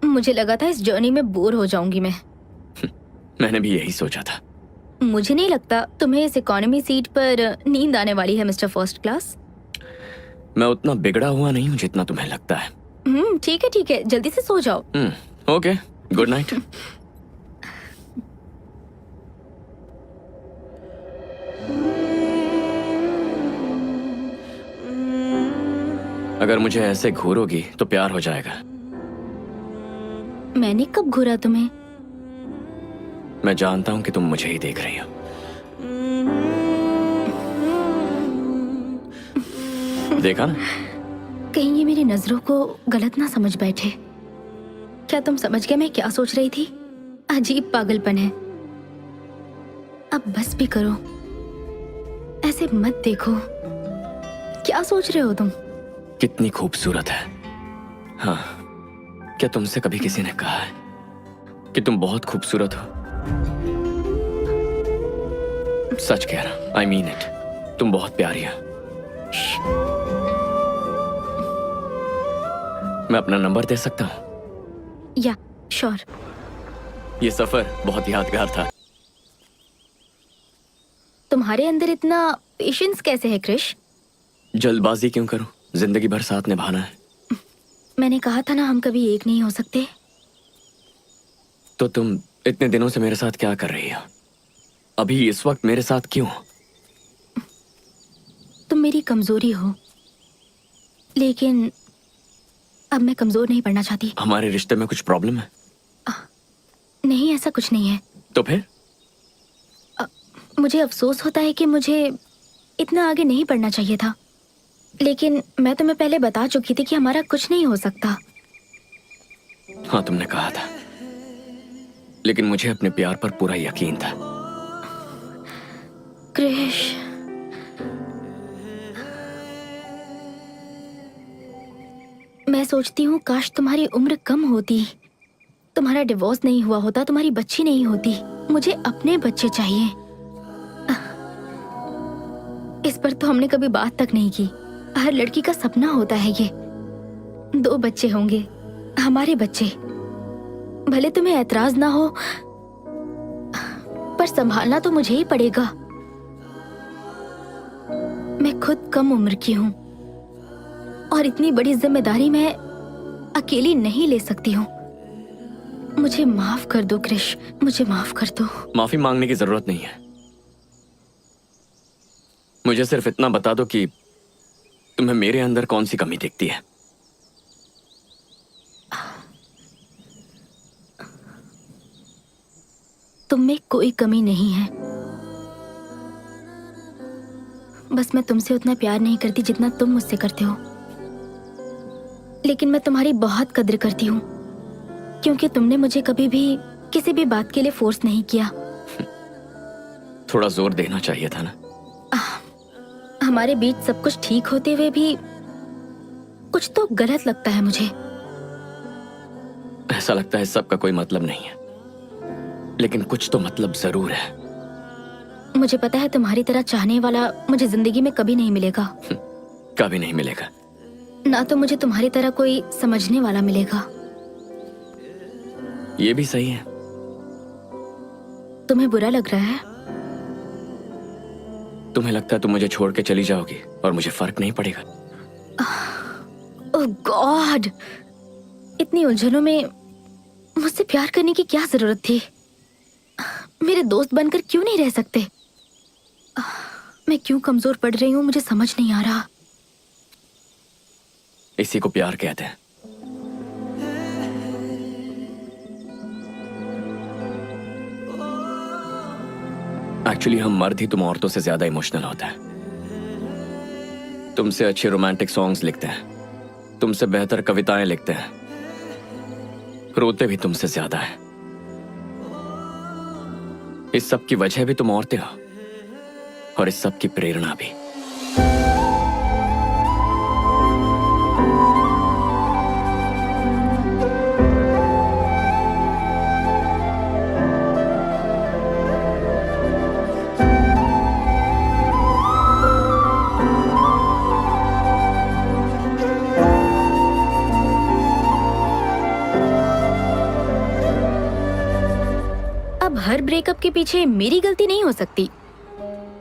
मुझे लगा था इस जर्नी में बोर हो जाऊंगी मैं। मैंने भी यही सोचा था। मुझे नहीं लगता तुम्हें इस इकोनॉमी सीट पर नींद आने वाली है, मिस्टर फर्स्ट क्लास। मैं उतना बिगड़ा हुआ नहीं हूँ जितना तुम्हें लगता है। ठीक है ठीक है, जल्दी से सो जाओ। Okay, good night. अगर मुझे ऐसे घूरोगी तो प्यार हो जाएगा। मैंने कब घूरा तुम्हें? मैं जानता हूँ कि तुम मुझे ही देख रही हो। देखा ना? कहीं ये मेरी नजरों को गलत ना समझ बैठे। क्या तुम समझ गए मैं क्या सोच रही थी? अजीब पागलपन है। अब बस भी करो, ऐसे मत देखो। क्या सोच रहे हो तुम? कितनी खूबसूरत है। हाँ, क्या तुमसे कभी किसी ने कहा है कि तुम बहुत खूबसूरत हो? सच कह रहा, आई मीन इट। तुम बहुत प्यारी हो। मैं अपना नंबर दे सकता हूँ? या, श्योर। ये सफर बहुत यादगार था। तुम्हारे अंदर इतना पेशेंस कैसे है क्रिश? जल्दबाजी क्यों करूं? जिंदगी भर साथ निभाना है। मैंने कहा था ना हम कभी एक नहीं हो सकते। तो तुम इतने दिनों से मेरे साथ क्या कर रही हो? अभी इस वक्त मेरे साथ क्यों? तुम मेरी कमजोरी हो, लेकिन अब मैं कमजोर नहीं पड़ना चाहती। हमारे रिश्ते में कुछ प्रॉब्लम है? नहीं, ऐसा कुछ नहीं है। तो फिर? मुझे अफसोस होता है कि मुझे इतना आगे नहीं बढ़ना चाहिए था, लेकिन मैं तुम्हें पहले बता चुकी थी कि हमारा कुछ नहीं हो सकता। हाँ, तुमने कहा था, लेकिन मुझे अपने प्यार पर पूरा यकीन था। क्रिश, मैं सोचती हूँ काश तुम्हारी उम्र कम होती, तुम्हारा डिवोर्स नहीं हुआ होता, तुम्हारी बच्ची नहीं होती। मुझे अपने बच्चे चाहिए। इस पर तो हमने कभी बात तक नहीं की। हर लड़की का सपना होता है ये, 2 बच्चे होंगे, हमारे बच्चे। भले तुम्हें ऐतराज ना हो, पर संभालना तो मुझे ही पड़ेगा। मैं खुद कम उम्र की हूँ और इतनी बड़ी जिम्मेदारी मैं अकेली नहीं ले सकती हूँ। मुझे माफ कर दो क्रिश, मुझे माफ कर दो। माफी मांगने की जरूरत नहीं है। मुझे सिर्फ इतना बता दो कि तुम्हें मेरे अंदर कौन सी कमी दिखती है। तुम में कोई कमी नहीं है, बस मैं तुमसे उतना प्यार नहीं करती जितना तुम मुझसे करते हो। लेकिन मैं तुम्हारी बहुत कद्र करती हूँ, क्योंकि तुमने मुझे कभी भी किसी भी बात के लिए फोर्स नहीं किया। थोड़ा जोर देना चाहिए था ना। हमारे बीच सब कुछ ठीक होते हुए भी कुछ तो गलत लगता है मुझे। ऐसा लगता है सबका कोई मतलब नहीं है, लेकिन कुछ तो मतलब जरूर है। मुझे पता है तुम्हारी तरह चाहने वाला मुझे जिंदगी में कभी नहीं मिलेगा। कभी नहीं मिलेगा। ना तो मुझे तुम्हारी तरह कोई समझने वाला मिलेगा। ये भी सही है। तुम्हें बुरा लग रहा है? तुम्हें लगता है तुम मुझे छोड़ के चली जाओगी और मुझे फर्क नहीं पड़ेगा? ओह गॉड, इतनी उलझनों में मुझसे प्यार करने की क्या जरूरत थी? मेरे दोस्त बनकर क्यों नहीं रह सकते? मैं क्यों कमजोर पड़ रही हूँ, मुझे समझ नहीं आ रहा। इसी को प्यार कहते हैं। एक्चुअली हम मर्द ही तुम औरतों से ज्यादा इमोशनल होता है। तुमसे अच्छे रोमांटिक सॉन्ग्स लिखते हैं, तुमसे बेहतर कविताएं लिखते हैं, रोते भी तुमसे ज्यादा है। इस सब की वजह भी तुम औरतें हो और इस सब की प्रेरणा भी। अब हर ब्रेकअप के पीछे मेरी गलती नहीं हो सकती।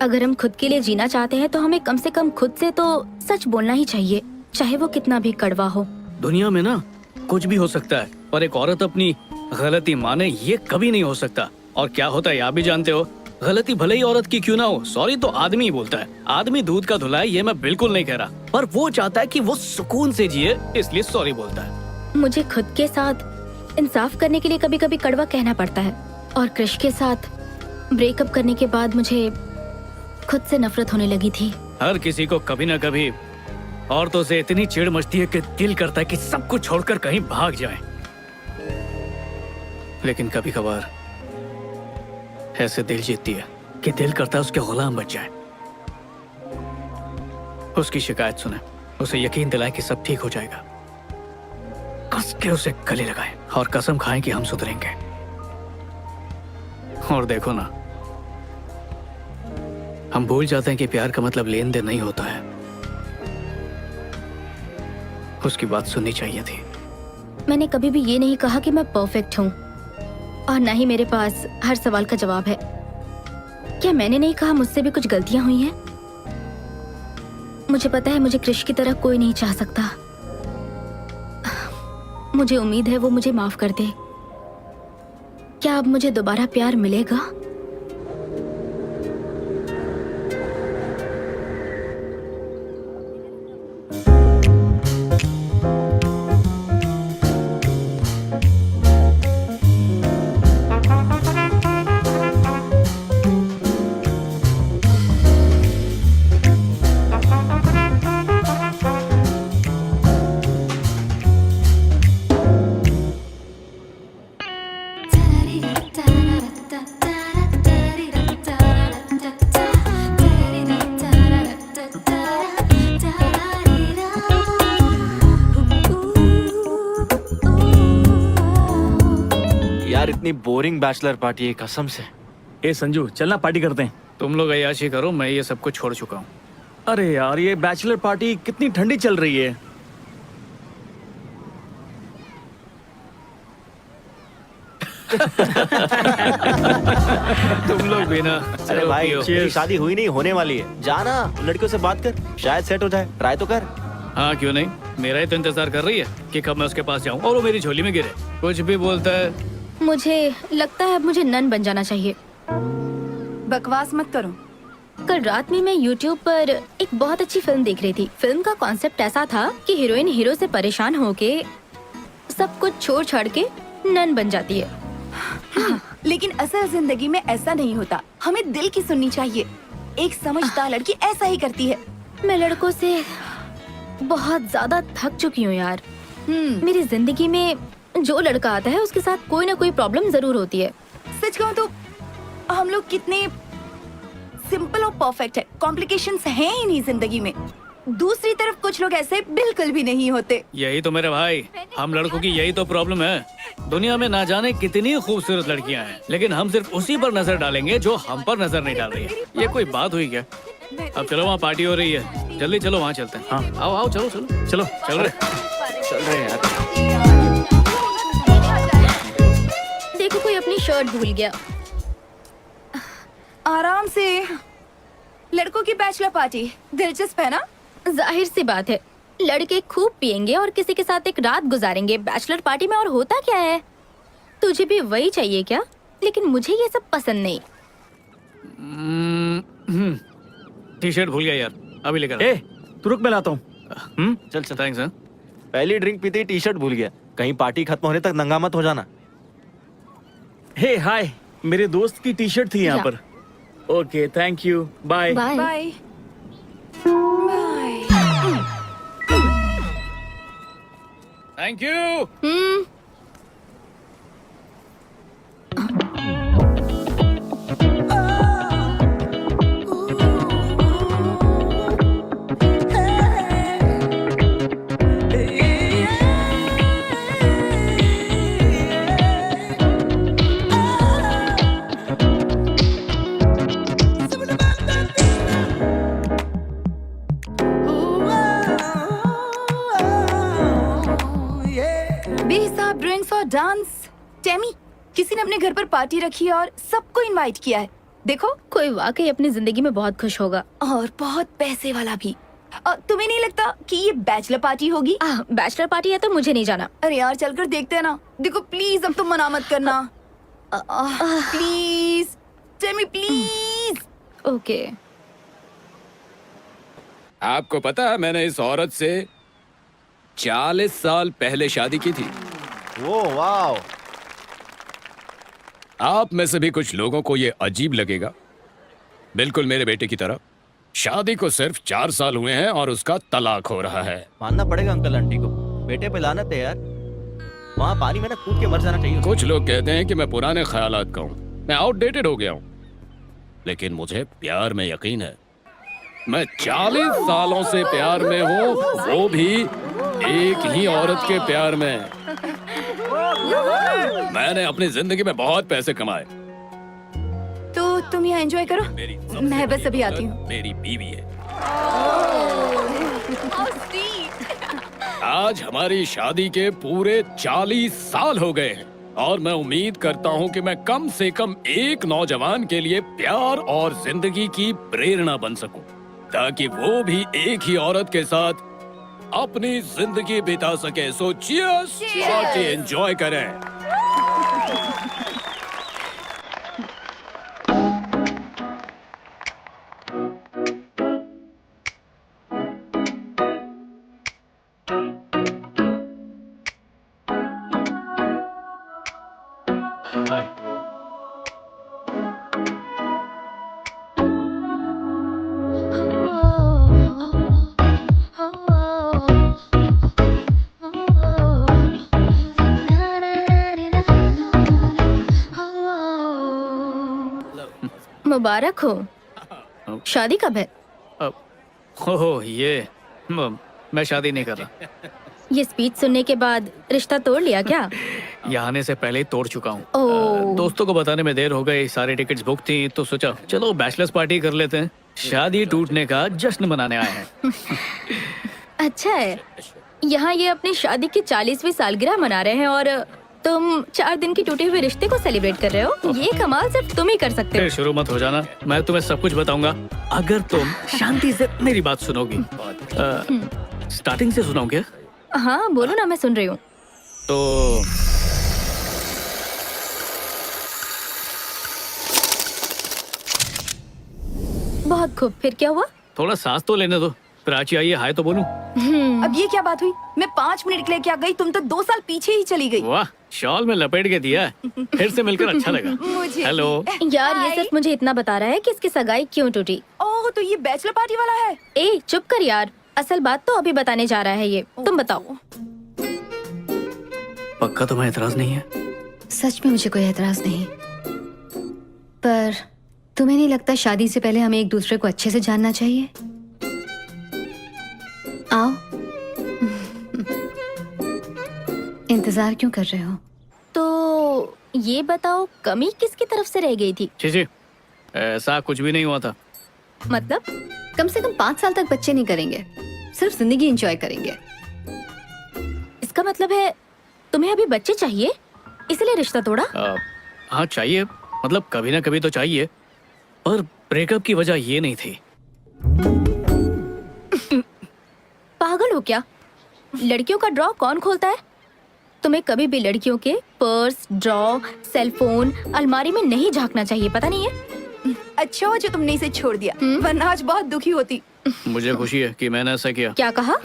अगर हम खुद के लिए जीना चाहते हैं तो हमें कम से कम खुद से तो सच बोलना ही चाहिए, चाहे वो कितना भी कड़वा हो। दुनिया में ना कुछ भी हो सकता है, पर एक औरत अपनी गलती माने ये कभी नहीं हो सकता। और क्या होता है आप भी जानते हो, गलती भले ही औरत की क्यों ना हो, सॉरी तो आदमी ही बोलता है। आदमी दूध का धुला है, ये मैं बिल्कुल नहीं कह रहा, पर वो चाहता है कि वो सुकून से जिए, इसलिए सॉरी बोलता है। मुझे खुद के साथ इंसाफ करने के लिए कभी कभी कड़वा कहना पड़ता है, और क्रिश के साथ ब्रेकअप करने के बाद मुझे खुद से नफरत होने लगी थी। हर किसी को कभी ना कभी औरतों से इतनी चिढ़ मचती है कि दिल करता है कि सब कुछ छोड़कर कहीं भाग जाए। लेकिन कभी कभार ऐसे दिल जीतती है कि दिल करता है उसके गुलाम बच जाए, उसकी शिकायत सुने, उसे यकीन दिलाएं कि सब ठीक हो जाएगा, कस के उसे गले लगाएं और कसम खाएं कि हम सुधरेंगे। और देखो ना, हम भूल जाते हैं कि प्यार का मतलब लेन देन नहीं होता है। उसकी बात सुननी चाहिए थी। मैंने कभी भी ये नहीं कहा कि मैं परफेक्ट हूँ, और ना ही मेरे पास हर सवाल का जवाब है। क्या मैंने नहीं कहा मुझसे भी कुछ गलतियां हुई हैं? मुझे पता है मुझे क्रिश की तरह कोई नहीं चाह सकता। मुझे उम्मीद है वो मुझे माफ कर दे। क्या अब मुझे दोबारा प्यार मिलेगा? यार इतनी बोरिंग बैचलर पार्टी है कसम से। ए संजू चलना पार्टी करते हैं। तुम लोग अय्याशी करो, मैं ये सब कुछ छोड़ चुका हूँ। अरे यार ये बैचलर पार्टी कितनी ठंडी चल रही है। तुम लोग भी ना। अरे चलो भाई पियो। तेरी शादी हुई नहीं होने वाली है, जाना लड़कियों से बात कर, शायद सेट हो जाए, ट्राई तो कर। हाँ क्यों नहीं, मेरा ही तो इंतजार कर रही है कि कब मैं उसके पास जाऊँ और वो मेरी झोली में गिरे। कुछ भी बोलता है। मुझे लगता है अब मुझे नन बन जाना चाहिए। बकवास मत करो। कल रात में मैं YouTube पर एक बहुत अच्छी फिल्म देख रही थी। फिल्म का कॉन्सेप्ट ऐसा था कि हीरोइन हीरो से परेशान होके सब कुछ छोड़ छाड़ के नन बन जाती है। लेकिन असल जिंदगी में ऐसा नहीं होता। हमें दिल की सुननी चाहिए। एक समझदार लड़की ऐसा ही करती है। मैं लड़कों से बहुत ज्यादा थक चुकी हूँ यार। मेरी जिंदगी में जो लड़का आता है उसके साथ कोई ना कोई प्रॉब्लम जरूर होती है। सच कहूँ तो हम लोग कितने सिंपल और परफेक्ट है, कॉम्प्लिकेशंस हैं ही नहीं जिंदगी में। दूसरी तरफ कुछ लोग ऐसे बिल्कुल भी नहीं होते। यही तो मेरे भाई, हम लड़कों की यही तो प्रॉब्लम है। दुनिया में ना जाने कितनी खूबसूरत लड़कियां हैं, लेकिन हम सिर्फ उसी पर नजर डालेंगे जो हम पर नजर नहीं डाल रही है। ये कोई बात हुई क्या? अब चलो वहाँ पार्टी हो रही है, जल्दी चलो वहाँ चलते हैं। हाँ। आओ आओ चलो चलो चलो चल रहे। चल रहे हैं यार। देखो कोई अपनी शर्ट भूल गया। आराम से। लड़कों की बैचलर पार्टी दिलचस्प है ना? जाहिर सी बात है, लड़के खूब पियेंगे और किसी के साथ एक रात गुजारेंगे बैचलर पार्टी में। और होता क्या है, तुझे भी वही चाहिए क्या? लेकिन मुझे ये सब पसंद नहीं। टी शर्ट भूल गया यार, अभी लेकर। ए तू रुक, मैं लाता हूँ। चल चल। थैंक्स। पहली ड्रिंक पीते ही टी शर्ट भूल गया। कहीं पार्टी खत्म होने तक नंगा मत हो जाना। हे हाय, मेरे दोस्त की टी शर्ट थी यहाँ या। पर। Okay thank you, bye. Bye. Bye. Thank you. बेहिसाब ड्रिंक्स और डांस। टेमी, किसी ने अपने घर पर पार्टी रखी है और सबको इनवाइट किया है। देखो, कोई वाकई अपनी जिंदगी में बहुत खुश होगा। और बहुत पैसे वाला भी। तुम्हें नहीं लगता कि ये बैचलर पार्टी होगी? बैचलर पार्टी है तो मुझे नहीं जाना। अरे यार चलकर देखते हैं ना। देखो प्लीज, अब तुम मना मत करना। Please Temi, please. ओके। आपको पता है मैंने इस औरत से 40 साल पहले शादी की थी। वो वाओ। आप में से भी कुछ लोगों को ये अजीब लगेगा, बिल्कुल मेरे बेटे की तरह। शादी को सिर्फ 4 साल हुए हैं और उसका तलाक हो रहा है। मानना पड़ेगा अंकल आंटी को, बेटे पे लानत है यार। वहाँ पानी में ना कूद के मर जाना चाहिए। कुछ लोग कहते हैं कि मैं पुराने ख्यालात का हूँ, मैं आउटडेटेड हो गया हूँ, लेकिन मुझे प्यार में यकीन है। मैं 40 सालों से प्यार में हूँ, वो भी एक ही औरत के प्यार में। मैंने अपनी जिंदगी में बहुत पैसे कमाए। तो तुम यहाँ एंजॉय करो, मेरी मैं बस अभी आती हूँ। मेरी बीवी है। आज हमारी शादी के पूरे 40 साल हो गए हैं और मैं उम्मीद करता हूँ कि मैं कम से कम एक नौजवान के लिए प्यार और जिंदगी की प्रेरणा बन सकूं, ताकि वो भी एक ही औरत के साथ अपनी जिंदगी बिता सके। सो चीयर्स, पार्टी एंजॉय करें। मुबारक हो। शादी कब है? ओह मैं शादी नहीं कर रहा। ये स्पीच सुनने के बाद रिश्ता तोड़ लिया क्या? यहाँ आने से पहले ही तोड़ चुका हूँ। ओह। दोस्तों को बताने में देर हो गई, सारी टिकट्स बुक थी, तो सोचा चलो बैचलर्स पार्टी कर लेते हैं। शादी टूटने का जश्न मनाने आए हैं। अच्छा है, यहाँ ये अपनी शादी की 40वीं सालगिरह मना रहे हैं और तुम 4 दिन की टूटे हुए रिश्ते को सेलिब्रेट कर रहे हो। ये कमाल सिर्फ तुम ही कर सकते हो। फिर शुरू मत हो जाना, मैं तुम्हें सब कुछ बताऊंगा अगर तुम शांति से मेरी बात सुनोगी। स्टार्टिंग से सुनाऊं क्या? हाँ बोलो ना, मैं सुन रही हूँ। तो बहुत खूब, फिर क्या हुआ? थोड़ा सांस तो लेने दो। प्राची आई है, हाय तो बोलूं। अब ये क्या बात हुई? मैं 5 मिनट के लिए क्या गई, तुम तो 2 साल पीछे ही चली गई। वाह, शॉल में लपेट के दिया है। फिर से मिलकर अच्छा लगा। मुझे हेलो। यार ये सिर्फ मुझे इतना बता रहा है कि इसकी सगाई क्यों टूटी। ओह, तो ये बैचलर पार्टी वाला है। ए चुप कर यार, असल बात तो अभी बताने जा रहा है ये। तुम बताओ। पक्का तुम्हें एतराज नहीं है? सच में मुझे कोई एतराज नहीं, पर तुम्हें नहीं लगता शादी से पहले हमें एक दूसरे को अच्छे से जानना चाहिए? आओ। इंतजार क्यों कर रहे हो? तो ये बताओ, कमी किसकी तरफ से रह गई थी? जी ऐसा कुछ भी नहीं हुआ था। मतलब? कम से कम 5 साल तक बच्चे नहीं करेंगे, सिर्फ जिंदगी एंजॉय करेंगे। इसका मतलब है तुम्हें अभी बच्चे चाहिए, इसलिए रिश्ता तोड़ा? हाँ चाहिए, मतलब कभी ना कभी तो चाहिए, पर ब्रेकअप की वजह ये नहीं थी। पागल हो क्या? लड़कियों का ड्रॉ कौन खोलता है? तुम्हें कभी भी लड़कियों के पर्स, ड्रॉ, सेलफोन, अलमारी में नहीं झांकना चाहिए, पता नहीं है? अच्छा हो जो तुमने इसे छोड़ दिया, वरना आज बहुत दुखी होती। मुझे खुशी है कि मैंने ऐसा किया। क्या कहा?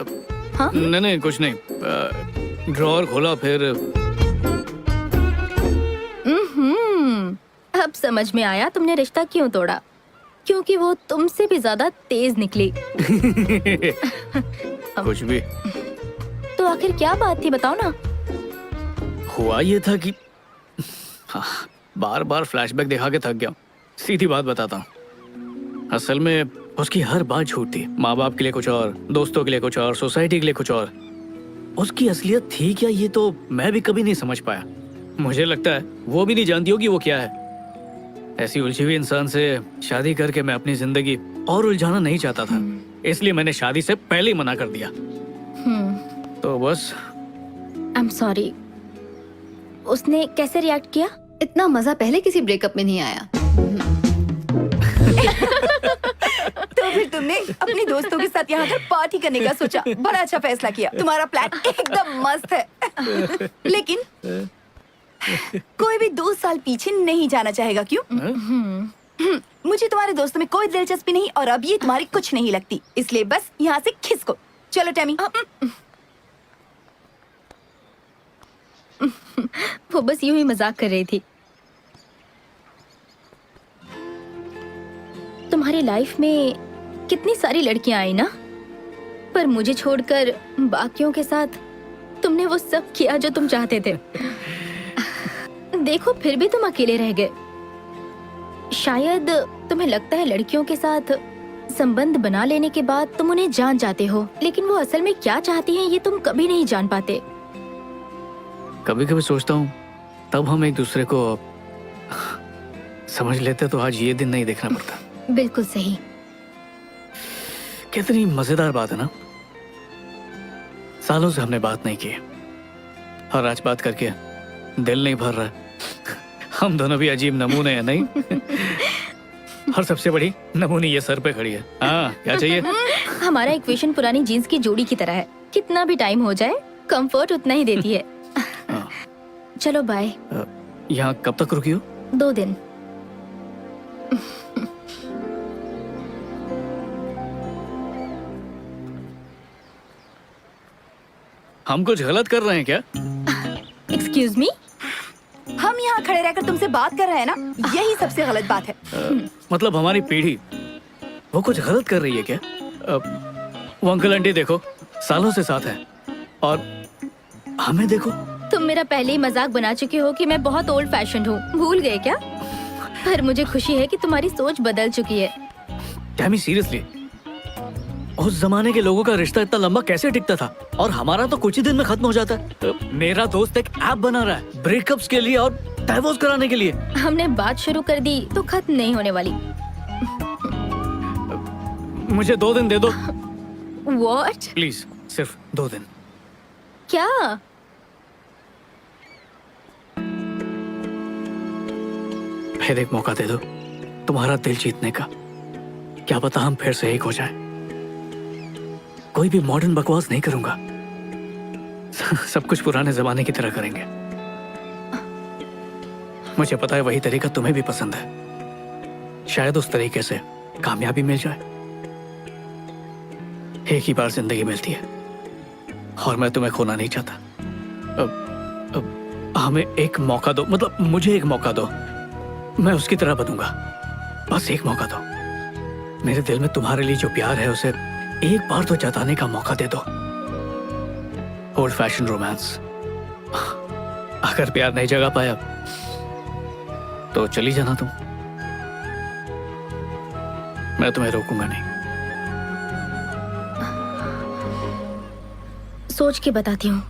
हाँ? नहीं कुछ नहीं। ड्रॉअर खोला फिर। अब समझ में आया तुमने रिश्ता क्यों तोड़ा, क्योंकि वो तुमसे भी ज्यादा तेज निकली। कुछ भी। तो आखिर क्या बात थी, बताओ ना। हुआ ये था कि बार बार फ्लैशबैक दिखा के थक गया। सीधी बात बताता हूँ, असल में उसकी हर बात झूठ थी। माँ बाप के लिए कुछ और, दोस्तों के लिए कुछ और, सोसाइटी के लिए कुछ और। उसकी असलियत थी क्या, ये तो मैं भी कभी नहीं समझ पाया। मुझे लगता है वो भी नहीं जानती होगी वो क्या है। ऐसी उलझी हुई इंसान से शादी करके मैं अपनी जिंदगी और उलझाना नहीं चाहता था, इसलिए मैंने शादी से पहले ही मना कर दिया। तो बस। I am sorry. उसने कैसे रिएक्ट किया? इतना मजा पहले किसी ब्रेकअप में नहीं आया। तो फिर तुमने अपने दोस्तों के साथ यहाँ पर पार्टी करने का सोचा। बड़ा अच्छा फैसला किया, तुम्हारा प्लान एकदम मस्त है। लेकिन कोई भी 2 साल पीछे नहीं जाना चाहेगा, क्यों? मुझे तुम्हारे दोस्तों में कोई दिलचस्पी नहीं और अब ये तुम्हारी कुछ नहीं लगती, इसलिए बस यहाँ से खिसको। चलो टैमी। वो बस यूं ही मजाक कर रही थी। तुम्हारी लाइफ में कितनी सारी लड़कियां आई ना, पर मुझे छोड़कर बाकियों के साथ तुमने वो सब किया जो तुम चाहते थे। देखो फिर भी तुम अकेले रह गए। शायद तुम्हें लगता है लड़कियों के साथ संबंध बना लेने के बाद तुम उन्हें जान जाते हो, लेकिन वो असल में क्या चाहती हैं ये तुम कभी नहीं जान पाते। कभी कभी सोचता हूँ तब हम एक दूसरे को समझ लेते तो आज ये दिन नहीं देखना पड़ता। बिल्कुल सही। कितनी मजेदार बात है ना, सालों से हमने बात नहीं की और आज बात करके दिल नहीं भर रहा। हम दोनों भी अजीब नमूने हैं, नहीं? और सबसे बड़ी नमूनी ये सर पे खड़ी है। हाँ, क्या चाहिए? हमारा इक्वेशन पुरानी जीन्स की जोड़ी की तरह है, कितना भी टाइम हो जाए कंफर्ट उतना ही देती है। चलो बाय। यहाँ कब तक रुकी हो? 2 दिन। हम कुछ गलत कर रहे हैं क्या? Excuse me? हम यहाँ खड़े रहकर तुमसे बात कर रहे हैं ना, यही सबसे गलत बात है। मतलब हमारी पीढ़ी वो कुछ गलत कर रही है क्या? वो अंकल आंटी देखो, सालों से साथ हैं, और हमें देखो। तुम मेरा पहले ही मजाक बना चुके हो कि मैं बहुत ओल्ड फैशन हूँ, भूल गए क्या? पर मुझे खुशी है कि तुम्हारी सोच बदल चुकी है। टैमी सीरियसली, उस जमाने के लोगों का रिश्ता इतना लंबा कैसे टिकता था, और हमारा तो कुछ ही दिन में खत्म हो जाता है। मेरा दोस्त एक ऐप बना रहा है ब्रेकअप्स के लिए और डाइवोर्स कराने के लिए। हमने बात शुरू कर दी तो खत्म नहीं होने वाली। मुझे 2 दिन दे दो What? प्लीज, सिर्फ 2 दिन। क्या? फिर एक मौका दे दो तुम्हारा दिल जीतने का। क्या पता हम फिर से एक हो जाएं। कोई भी मॉडर्न बकवास नहीं करूंगा। सब कुछ पुराने जमाने की तरह करेंगे। मुझे पता है वही तरीका तुम्हें भी पसंद है। शायद उस तरीके से कामयाबी मिल जाए। एक ही बार जिंदगी मिलती है और मैं तुम्हें खोना नहीं चाहता। अब हमें एक मौका दो, मतलब मुझे एक मौका दो। मैं उसकी तरह बनूंगा। बस एक मौका दो। मेरे दिल में तुम्हारे लिए जो प्यार है उसे एक बार तो जताने का मौका दे दो। Old fashion romance. अगर प्यार नहीं जगा पाया तो चली जाना तुम। मैं तुम्हें रोकूंगा नहीं। सोच के बताती हूँ।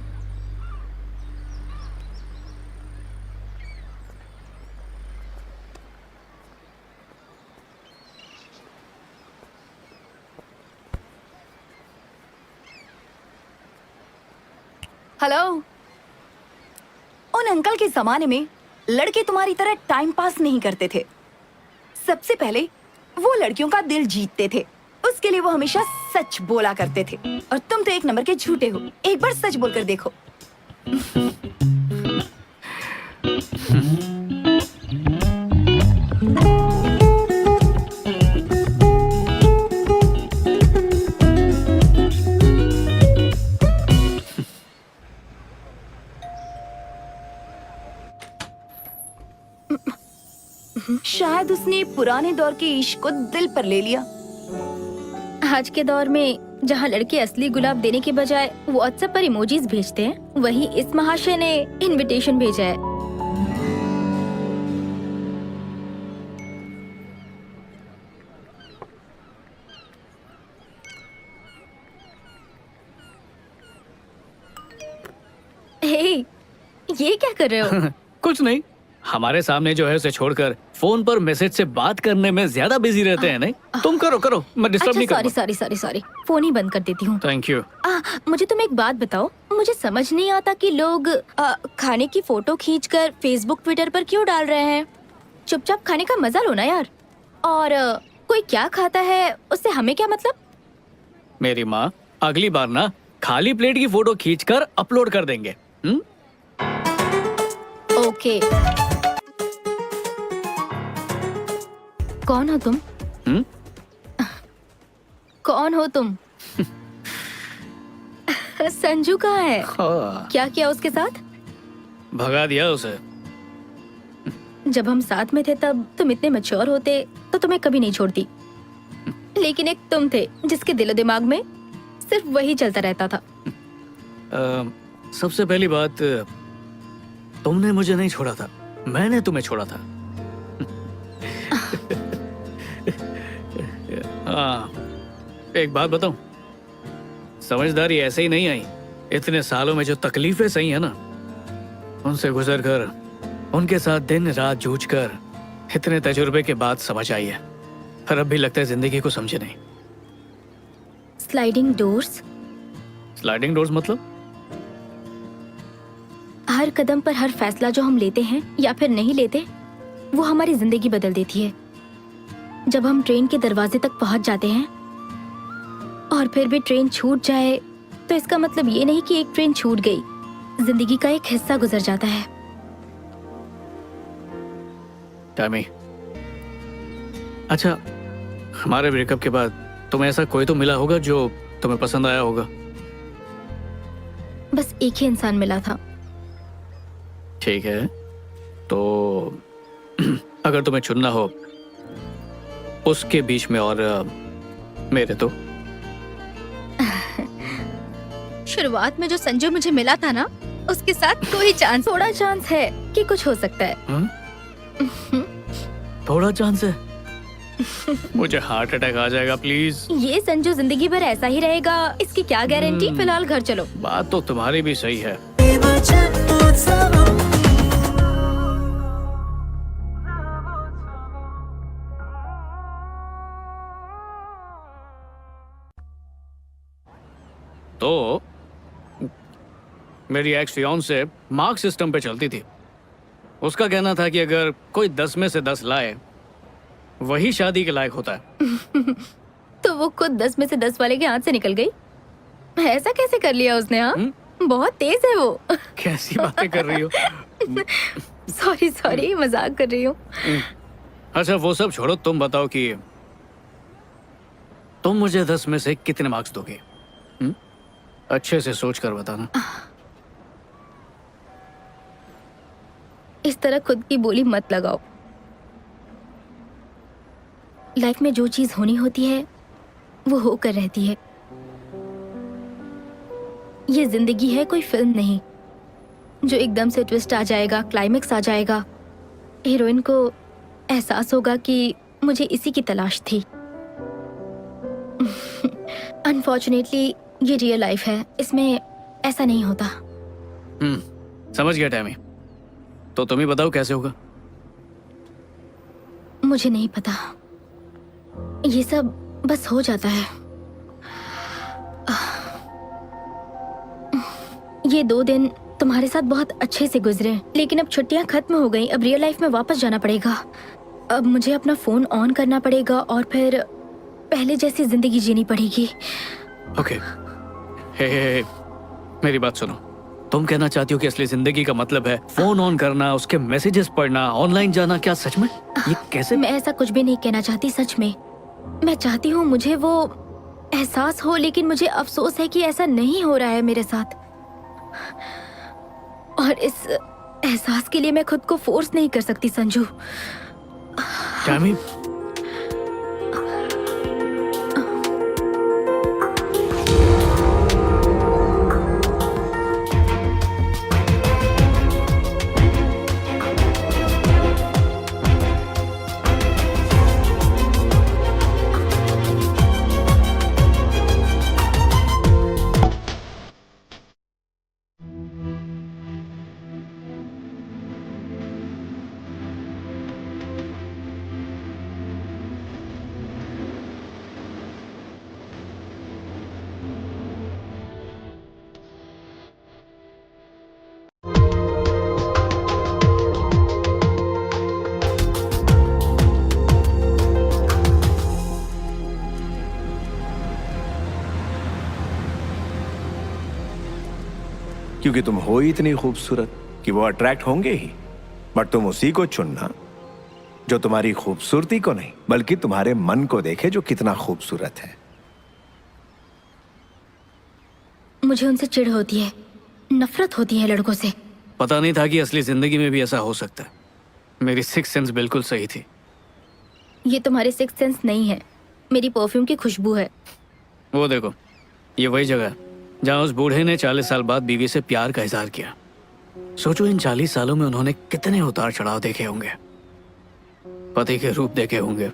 हेलो। उन अंकल के जमाने में लड़के तुम्हारी तरह टाइम पास नहीं करते थे। सबसे पहले वो लड़कियों का दिल जीतते थे। उसके लिए वो हमेशा सच बोला करते थे, और तुम तो एक नंबर के झूठे हो। एक बार सच बोलकर देखो। शायद उसने पुराने दौर के इश्क को दिल पर ले लिया। आज के दौर में जहाँ लड़के असली गुलाब देने के बजाय व्हाट्सएप पर इमोजीज भेजते हैं, वही इस महाशय ने इनविटेशन भेजा है। हे, ये क्या कर रहे हो? कुछ नहीं। हमारे सामने जो है उसे छोड़कर फोन पर मैसेज से बात करने में ज्यादा बिजी रहते हैं, नहीं? तुम करो करो, मैं डिस्टर्ब नहीं अच्छा, करूंगा। Sorry sorry sorry sorry, phone ही बंद कर देती हूँ। Thank you. मुझे तुम एक बात बताओ। मुझे समझ नहीं आता कि लोग खाने की फोटो खींचकर फेसबुक ट्विटर पर क्यों डाल रहे हैं। चुपचाप खाने का मजा लो ना यार। और कोई क्या खाता है उससे हमें क्या मतलब? मेरी माँ अगली बार ना खाली प्लेट की फोटो खींचकर अपलोड कर देंगे। ओके। कौन हो तुम? कौन हो तुम? संजू कहाँ है? क्या किया उसके साथ? भगा दिया उसे। जब हम साथ में थे तब तुम इतने मैच्योर होते तो तुम्हें कभी नहीं छोड़ती, लेकिन एक तुम थे जिसके दिलो दिमाग में सिर्फ वही चलता रहता था। सबसे पहली बात, तुमने मुझे नहीं छोड़ा था, मैंने तुम्हें छोड़ा था। एक बात बताऊं, समझदारी ऐसे ही नहीं आई। इतने सालों में जो तकलीफें सही है ना, उनसे गुजर कर, उनके साथ दिन रात जूझकर, इतने तजुर्बे के बाद समझ आई है। पर अब भी लगता है जिंदगी को समझे नहीं। Sliding doors? स्लाइडिंग डोर्स मतलब? हर हर कदम पर हर फैसला जो हम लेते हैं या फिर नहीं लेते, वो हमारी जिंदगी बदल देती है। जब हम ट्रेन के दरवाजे तक पहुंच जाते हैं और फिर भी ट्रेन छूट जाए, तो इसका मतलब ये नहीं कि एक ट्रेन छूट गई, जिंदगी का एक हिस्सा गुजर जाता है। टैमी, अच्छा, हमारे ब्रेकअप के बाद तुम्हें ऐसा कोई तो मिला होगा जो तुम्हें पसंद आया होगा? बस एक ही इंसान मिला था। ठीक है, तो अगर तुम्हें चुनना हो उसके बीच में और मेरे, तो शुरुआत में जो संजू मुझे मिला था ना, उसके साथ कोई चांस, थोड़ा चांस है कि कुछ हो सकता है। थोड़ा चांस है? मुझे हार्ट अटैक आ जाएगा प्लीज। ये संजू जिंदगी भर ऐसा ही रहेगा, इसकी क्या गारंटी। फिलहाल घर चलो। बात तो तुम्हारी भी सही है। तो मेरी एक्स फियांसे मार्क सिस्टम पे चलती थी। उसका कहना था कि अगर कोई 10 में से 10 लाए, वही शादी के लायक होता है। तो वो खुद 10 में से 10 वाले के हाथ से निकल गई। ऐसा कैसे कर लिया उसने? हाँ, बहुत तेज है वो। कैसी बातें कर रही हो? सॉरी, मजाक कर रही हूँ। अच्छा, वो सब छोड़ो, तुम बताओ कि तुम मुझे 10 में से कितने मार्क्स दोगे? अच्छे से सोच कर बताना। इस तरह खुद की बोली मत लगाओ। लाइफ में जो चीज होनी होती है वो होकर रहती है। ये जिंदगी है, कोई फिल्म नहीं जो एकदम से ट्विस्ट आ जाएगा, क्लाइमेक्स आ जाएगा, हीरोइन को एहसास होगा कि मुझे इसी की तलाश थी। अनफॉर्चुनेटली ये रियल लाइफ है, इसमें ऐसा नहीं होता। समझ गया टैमी। तो तुम ही बताओ कैसे होगा? मुझे नहीं पता, ये सब बस हो जाता है। ये 2 दिन तुम्हारे साथ बहुत अच्छे से गुजरे, लेकिन अब छुट्टियां खत्म हो गई। अब रियल लाइफ में वापस जाना पड़ेगा। अब मुझे अपना फोन ऑन करना पड़ेगा और फिर पहले जैसी जिंदगी जीनी पड़ेगी। ओके, हे, मेरी बात सुनो। तुम कहना चाहती हो कि असली जिंदगी का मतलब है फोन ऑन करना, उसके मैसेजेस पढ़ना, ऑनलाइन जाना? क्या सच में? ये कैसे? मैं ऐसा कुछ भी नहीं कहना चाहती, सच में। मैं चाहती हूँ मुझे वो एहसास हो, लेकिन मुझे अफसोस है कि ऐसा नहीं हो रहा है मेरे साथ। और इस एहसास के लिए मैं खुद को फोर्स नहीं कर सकती संजू। टैमी, क्योंकि तुम हो ही इतनी खूबसूरत कि वो अट्रैक्ट होंगे ही। बट तुम उसी को चुनना जो तुम्हारी खूबसूरती को नहीं, बल्कि तुम्हारे मन को देखे जो कितना खूबसूरत है। मुझे उनसे चिढ़ होती है, नफरत होती है लड़कों से। पता नहीं था कि असली जिंदगी में भी ऐसा हो सकता है। मेरी सिक्स सेंस बिल्कुल सही थी। ये तुम्हारे सिक्स सेंस नहीं है, मेरी परफ्यूम की खुशबू है। वो देखो, ये वही जगह है जहाँ उस बूढ़े ने 40 साल बाद बीवी से प्यार का इजहार किया। सोचो, इन 40 सालों में उन्होंने कितने उतार चढ़ाव देखे होंगे, पति के रूप देखे होंगे,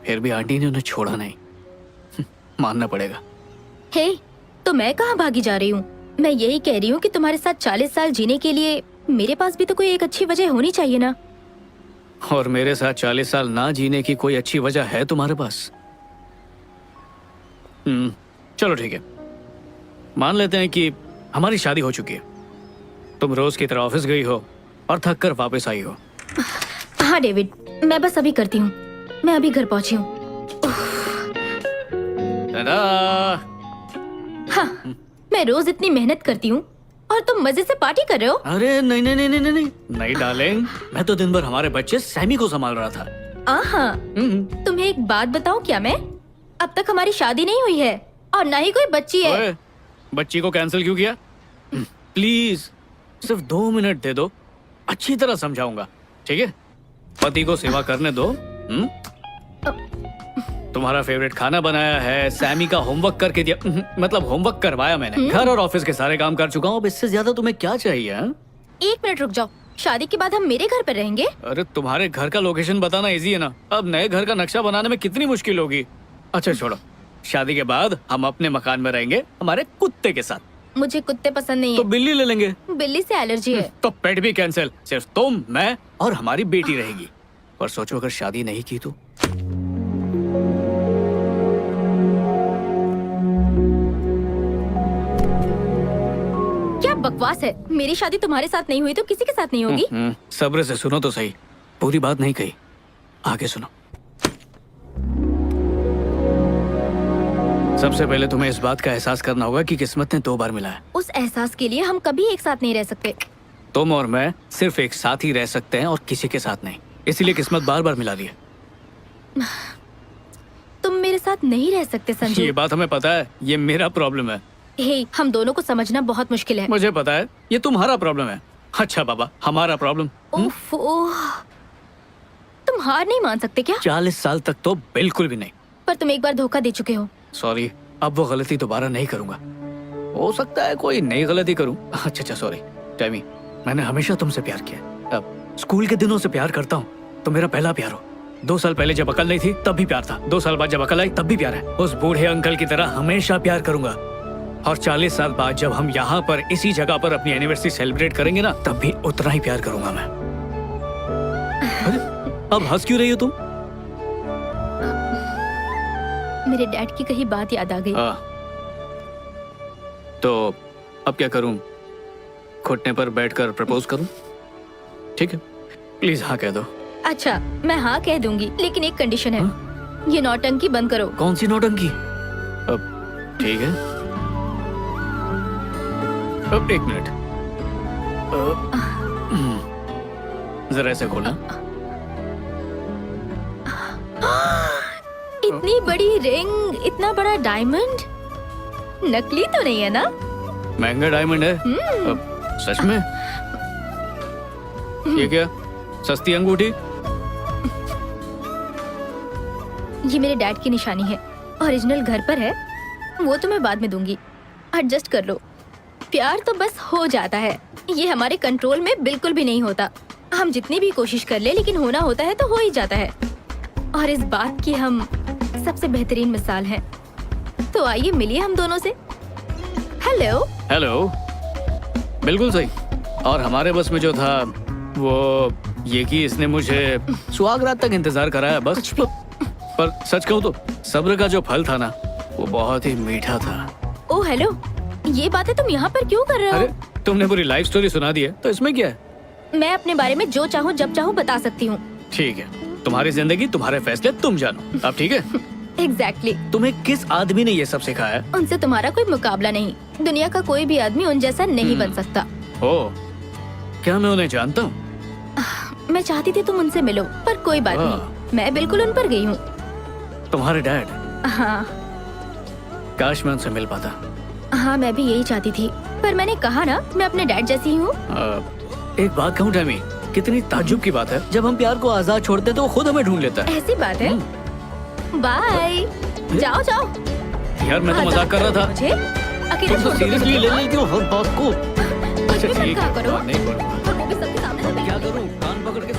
फिर भी आंटी ने उन्हें छोड़ा नहीं। मानना पड़ेगा। हे, तो मैं कहाँ भागी जा रही हूँ? मैं यही कह रही हूँ कि तुम्हारे साथ 40 साल जीने के लिए मेरे पास भी तो कोई एक अच्छी वजह होनी चाहिए ना। और मेरे साथ 40 साल ना जीने की कोई अच्छी वजह है तुम्हारे पास? चलो ठीक है, मान लेते हैं कि हमारी शादी हो चुकी है। तुम रोज की तरह ऑफिस गई हो और थक कर वापस आई हो। हाँ डेविड, मैं बस अभी करती हूँ। मैं अभी घर पहुंची हूँ। टाटा। हाँ, मैं रोज इतनी मेहनत करती हूँ और तुम मजे से पार्टी कर रहे हो। अरे नहीं नहीं नहीं नहीं नहीं नहीं डार्लिंग, मैं तो दिन भर हमारे बच्चे सैमी को संभाल रहा था। हाँ, तुम्हें एक बात बताऊं क्या मैं? अब तक हमारी शादी नहीं हुई है और ना ही कोई बच्ची है। ओए, बच्ची को कैंसिल क्यों किया? प्लीज सिर्फ 2 मिनट दे दो, अच्छी तरह समझाऊंगा, ठीक है? पति को सेवा करने दो। तुम्हारा फेवरेट खाना बनाया है, सैमी का होमवर्क करके दिया, मतलब होमवर्क करवाया मैंने। घर और ऑफिस के सारे काम कर चुका हूँ, अब इससे ज्यादा तुम्हें क्या चाहिए? हाँ? 1 मिनट रुक जाओ, शादी के बाद हम मेरे घर पर रहेंगे। अरे तुम्हारे घर का लोकेशन बताना इजी है ना, अब नए घर का नक्शा बनाने में कितनी मुश्किल होगी। अच्छा छोड़ो, शादी के बाद हम अपने मकान में रहेंगे हमारे कुत्ते के साथ। मुझे कुत्ते पसंद नहीं तो है। बिल्ली ले लेंगे। बिल्ली से एलर्जी है। तो पेट भी कैंसिल, सिर्फ तुम, मैं और हमारी बेटी रहेगी। पर सोचो अगर शादी नहीं की तो? क्या बकवास है? मेरी शादी तुम्हारे साथ नहीं हुई तो किसी के साथ नहीं होगी। सब्र से सुनो तो सही, पूरी बात नहीं कही, आगे सुनो। सबसे पहले तुम्हें इस बात का एहसास करना होगा कि किस्मत ने 2 बार मिला है। उस एहसास के लिए हम कभी एक साथ नहीं रह सकते। तुम और मैं सिर्फ एक साथ ही रह सकते हैं और किसी के साथ नहीं, इसीलिए किस्मत बार बार मिला रही है। तुम मेरे साथ नहीं रह सकते संजू। ये बात हमें पता है, ये मेरा प्रॉब्लम है। हे, हम दोनों को समझना बहुत मुश्किल है। मुझे पता है, ये तुम्हारा प्रॉब्लम है। अच्छा बाबा, हमारा प्रॉब्लम। उफ, ओह, तुम हार नहीं मान सकते क्या? 40 साल तक तो बिल्कुल भी नहीं। पर तुम एक बार धोखा दे चुके हो। सॉरी, अब वो गलती दोबारा नहीं करूंगा। हो सकता है कोई नई गलती करूं। अच्छा सॉरी टैमी, मैंने हमेशा तुमसे प्यार किया। अब स्कूल के दिनों से प्यार करता हूँ, तो मेरा पहला प्यार हो। 2 साल पहले जब अकल नहीं थी तब भी प्यार था, 2 साल बाद जब अकल आई तब भी प्यार है। उस बूढ़े अंकल की तरह हमेशा प्यार करूंगा। और 40 साल बाद जब हम यहाँ पर इसी जगह पर अपनी एनिवर्सरी सेलिब्रेट करेंगे ना, तब भी उतना ही प्यार करूंगा मैं। अरे, अब हंस क्यों रही हो तुम? मेरे डैड की कही बात याद आ गई। तो अब क्या करूं? घुटने पर बैठकर प्रपोज करूं? ठीक है, प्लीज हाँ कह दो। अच्छा, मैं हाँ कह दूंगी, लेकिन एक कंडीशन है। ये नौटंकी बंद करो। कौन सी नौटंकी? अब ठीक है, अब 1 मिनट, जरा ऐसे खोलना। इतनी बड़ी रिंग, इतना बड़ा डायमंड, नकली तो नहीं है ना? महंगा डायमंड है। अब सच में? ये क्या, सस्ती अंगूठी? ये मेरे डैड की निशानी है, ओरिजिनल घर पर है। वो तो मैं बाद में दूंगी, एडजस्ट कर लो। प्यार तो बस हो जाता है, ये हमारे कंट्रोल में बिल्कुल भी नहीं होता। हम जितनी भी कोशिश कर ले, लेकिन होना होता है तो हो ही जाता है। और इस बात की हम सबसे बेहतरीन मिसाल हैं। तो आइए मिलिए हम दोनों से। हेलो। हेलो, बिल्कुल सही। और हमारे बस में जो था वो ये कि इसने मुझे सुहाग रात तक इंतजार कराया बस। पर सच कहूँ तो सब्र का जो फल था ना, वो बहुत ही मीठा था। ओ हेलो, ये बातें तुम यहाँ पर क्यों कर रहे हो? अरे तुमने पूरी लाइफ स्टोरी सुना दी है, तो इसमें क्या है? मैं अपने बारे में जो चाहूँ जब चाहूँ बता सकती हूँ। ठीक है, तुम्हारी जिंदगी, तुम्हारे फैसले, तुम जानो। अब ठीक है? एग्जैक्टली। तुम्हें किस आदमी ने ये सब सिखाया? उनसे तुम्हारा कोई मुकाबला नहीं। दुनिया का कोई भी आदमी उन जैसा नहीं बन सकता। ओ, क्या मैं उन्हें जानता हूँ? मैं चाहती थी तुम उनसे मिलो, पर कोई बात नहीं, मैं बिल्कुल उन पर गई हूँ। तुम्हारे डैड? हाँ काश मैं उनसे मिल पाता। हाँ, मैं भी यही चाहती थी, पर मैंने कहा ना, मैं अपने डैड जैसी हूँ। एक बात कहूँ टैमी, कितनी ताज्जुब की बात है, जब हम प्यार को आजाद छोड़ते तो वो खुद हमें ढूंढ लेता है। ऐसी बात है? बाय, जाओ जाओ। यार मैं तो मजाक कर रहा था। मुझे अकेले तुम तो छोड़ दो। सीरियसली ले लेती हो हर बात को। कुछ भी मत ठीक कहा है, करो। नहीं करूँगा। और वो भी सबके सामने। क्या करूँ? कान पकड़ के